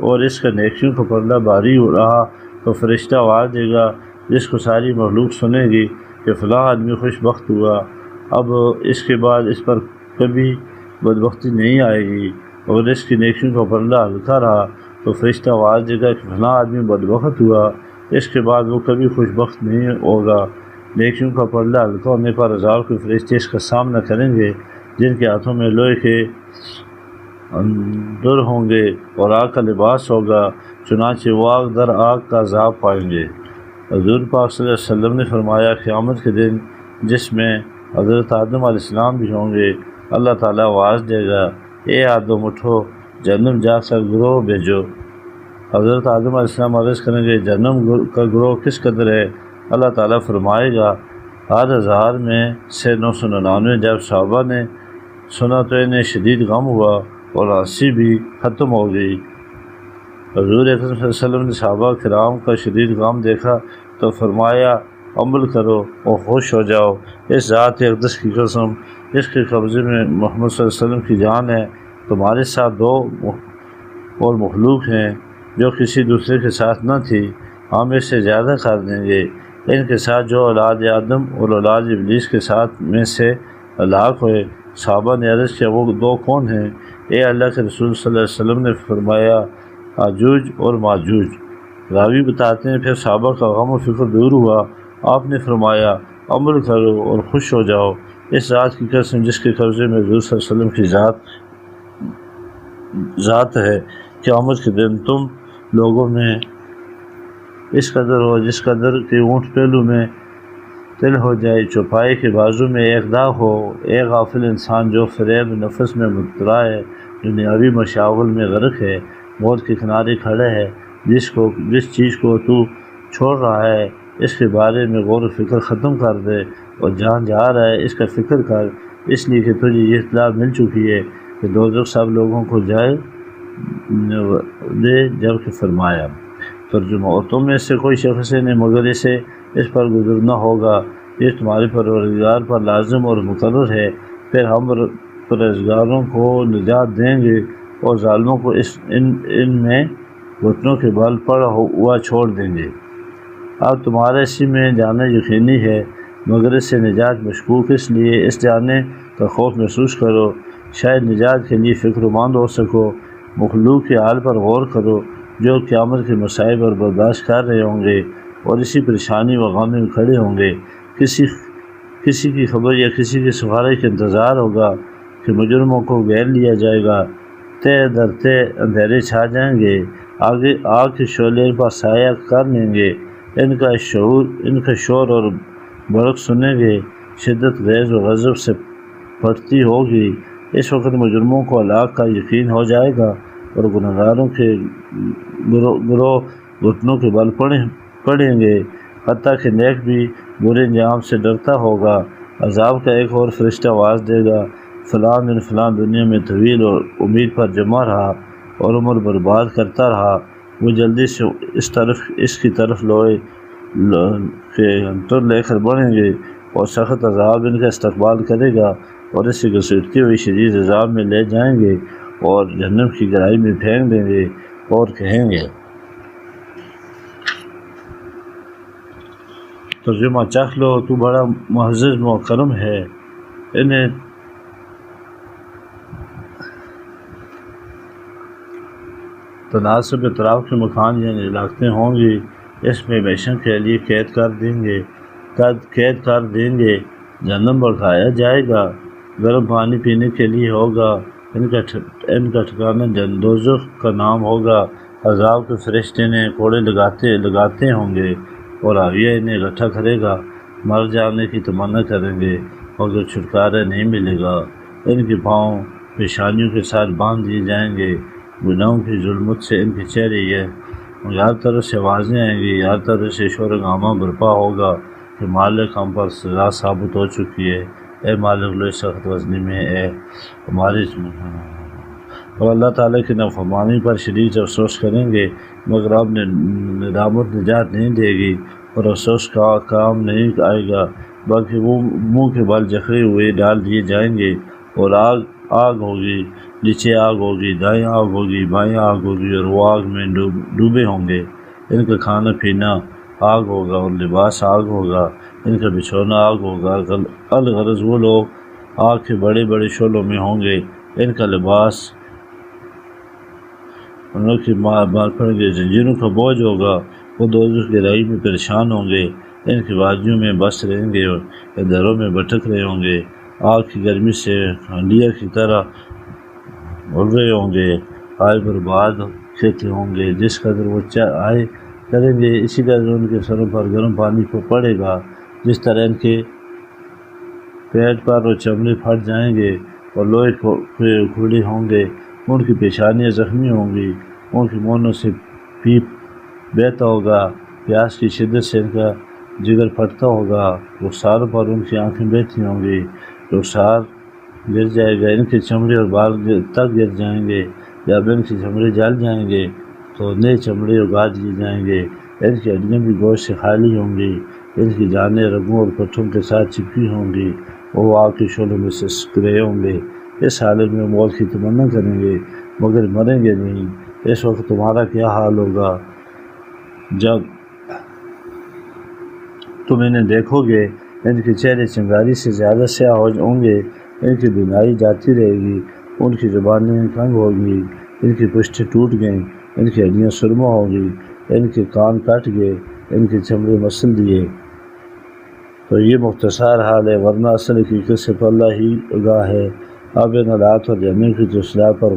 اور اس کا نیکیوں کا پلہ بھاری ہو رہا تو فرشتہ آواز دے گا جس کو ساری مخلوق سنے گی کہ فلاں آدمی خوش بخت ہوا، اب اس کے بعد اس پر کبھی بدبختی نہیں آئے گی، اور اس کی نیکیوں کا پلہ ہلکا رہا تو فرشتہ آواز دے گا کہ فلاں آدمی بدبخت ہوا، اس کے بعد وہ کبھی خوش بخت نہیں ہوگا۔ نیکیوں کا پلہ ہلکا ہونے پر ہزار کے فرشتے اس کا سامنا کریں گے جن کے ہاتھوں میں لوہے کے اندر ہوں گے اور آگ کا لباس ہوگا، چنانچہ وہ آگ در آگ کا عذاب پائیں گے۔ حضور پاک صلی اللہ علیہ وسلم نے فرمایا قیامت کے دن جس میں حضرت آدم علیہ السلام بھی ہوں گے، اللہ تعالیٰ آواز دے گا اے آدم اٹھو، جہنم جا کر گروہ بھیجو۔ حضرت آدم علیہ السلام عرض کریں گے جہنم کا گروہ کس قدر ہے؟ اللہ تعالیٰ فرمائے گا ہر 1000 میں سے 999۔ جب صحابہ نے سنا تو انہیں شدید غم ہوا اور ہنسی بھی ختم ہو گئی۔ حضور اکرم صلی اللہ علیہ وسلم نے صحابہ کرام کا شدید غم دیکھا تو فرمایا عمل کرو اور خوش ہو جاؤ، اس ذات اقدس کی قسم جس کے قبضے میں محمد صلی اللہ علیہ وسلم کی جان ہے، تمہارے ساتھ 2 اور مخلوق ہیں جو کسی دوسرے کے ساتھ نہ تھی، ہم اس سے زیادہ کر دیں گے۔ ان کے ساتھ جو اولاد آدم اور اولاد ابلیس کے ساتھ میں سے ہلاک ہوئے۔ صحابہ نے عرض کیا وہ دو کون ہیں؟ اے اللہ کے رسول صلی اللہ علیہ وسلم نے فرمایا آجوج اور ماجوج۔ راوی بتاتے ہیں پھر صحابہ کا غم و فکر دور ہوا، آپ نے فرمایا عمل کرو اور خوش ہو جاؤ، اس ذات کی قسم جس کے قبضے میں حضور صلی اللہ علیہ وسلم کی ذات ہے، قیامت کے دن تم لوگوں میں اس قدر ہو جس قدر کہ اونٹ پہلو میں تل ہو جائے، چوپائے کے بازو میں ایک داغ ہو۔ ایک غافل انسان جو فریب نفس میں مبتلا ہے، دنیاوی مشاغل میں غرق ہے، موت کے کنارے کھڑا ہے، جس چیز کو تو چھوڑ رہا ہے اس کے بارے میں غور و فکر ختم کر دے، اور جہاں جا رہا ہے اس کا فکر کر، اس لیے کہ تجھے یہ اطلاع مل چکی ہے کہ دوزخ سب لوگوں کو جائے دے، جبکہ فرمایا ترجمہ اور تم میں سے کوئی شخص نہیں مگر اس پر گزرنا ہوگا، یہ تمہارے پروردگار پر لازم اور مقرر ہے، پھر ہم پرہیزگاروں کو نجات دیں گے اور ظالموں کو ان میں گھٹنوں کے بل پڑا ہوا چھوڑ دیں گے۔ اب تمہارا اسی میں جانا یقینی ہے، مگر اس سے نجات مشکوک، اس لیے اس جانے کا خوف محسوس کرو، شاید نجات کے لیے فکر مند ہو سکو۔ مخلوق کے حال پر غور کرو جو قیامت کے مصائب اور برداشت کر رہے ہوں گے اور اسی پریشانی و غم میں کھڑے ہوں گے۔ کسی کی خبر یا کسی کی سفارش کا انتظار ہوگا کہ مجرموں کو گھیر لیا جائے گا، تہ در تہ اندھیرے چھا جائیں گے، آگے آگ کے شعلے پر سایہ کر لیں گے، ان کا شور اور برق سنیں گے، شدت غیظ و غضب سے پھٹتی ہوگی۔ اس وقت مجرموں کو ہلاک کا یقین ہو جائے گا اور گنہگاروں کے گروہ گھٹنوں کے بل پڑیں گے، حتیٰ کہ نیک بھی برے انجام سے ڈرتا ہوگا۔ عذاب کا ایک اور فرشتہ آواز دے گا، فلاں بن فلاں دنیا میں طویل اور امید پر جمع رہا اور عمر برباد کرتا رہا، وہ جلدی سے اس کی طرف لوہے کے انتر لے کر بڑھیں گے اور سخت عذاب ان کا استقبال کرے گا اور اسے گھسیٹتی ہوئی شدید عذاب میں لے جائیں گے اور جہنم کی گہرائی میں پھینک دیں گے اور کہیں گے۔ ترجمہ چکھ لو تو بڑا معزز مکرم ہے، انہیں تناسب اطراف کے مکان یعنی علاقے ہوں گی، اس میں ہمیشہ کے لیے قید کر دیں گے، جہنم بڑھایا جائے گا، گرم پانی پینے کے لیے ہوگا، ان کا ٹھکانہ دوزخ کا نام ہوگا، عذاب کے فرشتے نے کوڑے لگاتے ہوں گے اور حاویہ انہیں اکٹھا کرے گا، مر جانے کی تمنا کریں گے مگر چھٹکارا نہیں ملے گا، ان کے پاؤں پیشانیوں کے ساتھ باندھ دیے جائیں گے، گناہوں کی ظلمت سے ان کے چہرے ہر طرف سے آوازیں آئیں گی، ہر طرف سے شور گامہ برپا ہوگا کہ مالک ہم پر سزا ثابت ہو چکی ہے، اے مالک لو سخت وزنی میں اے ہماری، اور اللہ تعالیٰ کی نافرمانی پر شدید افسوس کریں گے، مگر اب ندامت نجات نہیں دے گی اور افسوس کا کام نہیں آئے گا، بلکہ وہ منہ کے بل جکڑے ہوئے ڈال دیے جائیں گے اور آگ ہوگی، نیچے آگ ہوگی، دائیں آگ ہوگی، بائیں آگ ہوگی اور وہ آگ میں ڈوبے ہوں گے، ان کا کھانا پینا آگ ہوگا اور لباس آگ ہوگا، ان کا بچھونا آگ ہوگا، الغرض وہ لوگ آگ کے بڑے بڑے شعلوں میں ہوں گے، ان کا لباس ان لوگ کی مار پڑیں گے، زنجیروں کا بوجھ ہوگا، وہ دوزخ کی گہرائی میں پریشان ہوں گے، ان کی وادیوں میں بس رہیں گے اور دروں میں بھٹک رہے ہوں گے، آگ کی گرمی سے ہنڈیا کی طرح اڑ رہے ہوں گے، آئے برباد کہتے ہوں گے، جس قدر وہ آئے کریں گے اسی قدر ان کے سروں پر گرم پانی پڑے گا، جس طرح ان کے پیٹ پر اور چمڑے پھٹ جائیں گے اور لوہے کھوڑے ہوں گے، ان کی پیشانیاں زخمی ہوں گی، ان کی مونوں سے پیپ بہتا ہوگا، پیاس کی شدت سے ان کا جگر پھٹتا ہوگا، رخساروں پر ان کی آنکھیں بہتی ہوں گی، رخسار گر جائے گا، ان کے چمڑے اور بال تک گر جائیں گے، جب ان کے چمڑے جل جائیں گے تو نئے چمڑے اگا دیے جائیں گے، ان کی ہڈیاں بھی گوشت سے خالی ہوں گی، ان کی جانیں رگوں اور پٹھوں کے ساتھ چپکی ہوں گی، وہ آگ کے شعلوں میں سے سکرے ہوں گے، اس حالت میں موت کی تمنا کریں گے مگر مریں گے نہیں۔ اس وقت تمہارا کیا حال ہوگا جب تم انہیں دیکھو گے ان کے چہرے چنگاری سے زیادہ سیاہ ہوں گے، ان کی بینائی جاتی رہے گی، ان کی زبانیں تنگ ہوگی، ان کی پشتیں ٹوٹ گئیں، ان کی ہڈیاں سرما ہوگی، ان کے کان کٹ گئے، ان کے چمڑے مسل دیے۔ تو یہ مختصر حال ہے، ورنہ اصل حقیقت سے تو اللہ ہی آگاہ ہے۔ اب ان حالات اور جہنم کی اصلاح پر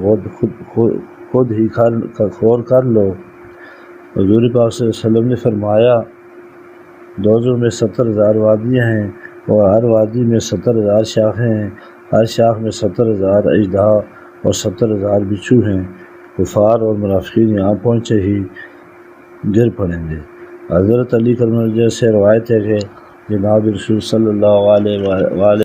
خود ہی غور کر لو۔ حضور پاک صلی اللہ علیہ وسلم نے فرمایا دوزخ میں 70,000 وادیاں ہیں اور ہر وادی میں 70,000 شاخیں ہیں، ہر شاخ میں 70,000 اژدہا اور 70,000 بچھو ہیں۔ کفار اور منافقین یہاں پہنچے ہی گر پڑیں گے۔ حضرت علی کرم اللہ سے روایت ہے کہ جناب رسول صلی اللہ علیہ وآلہ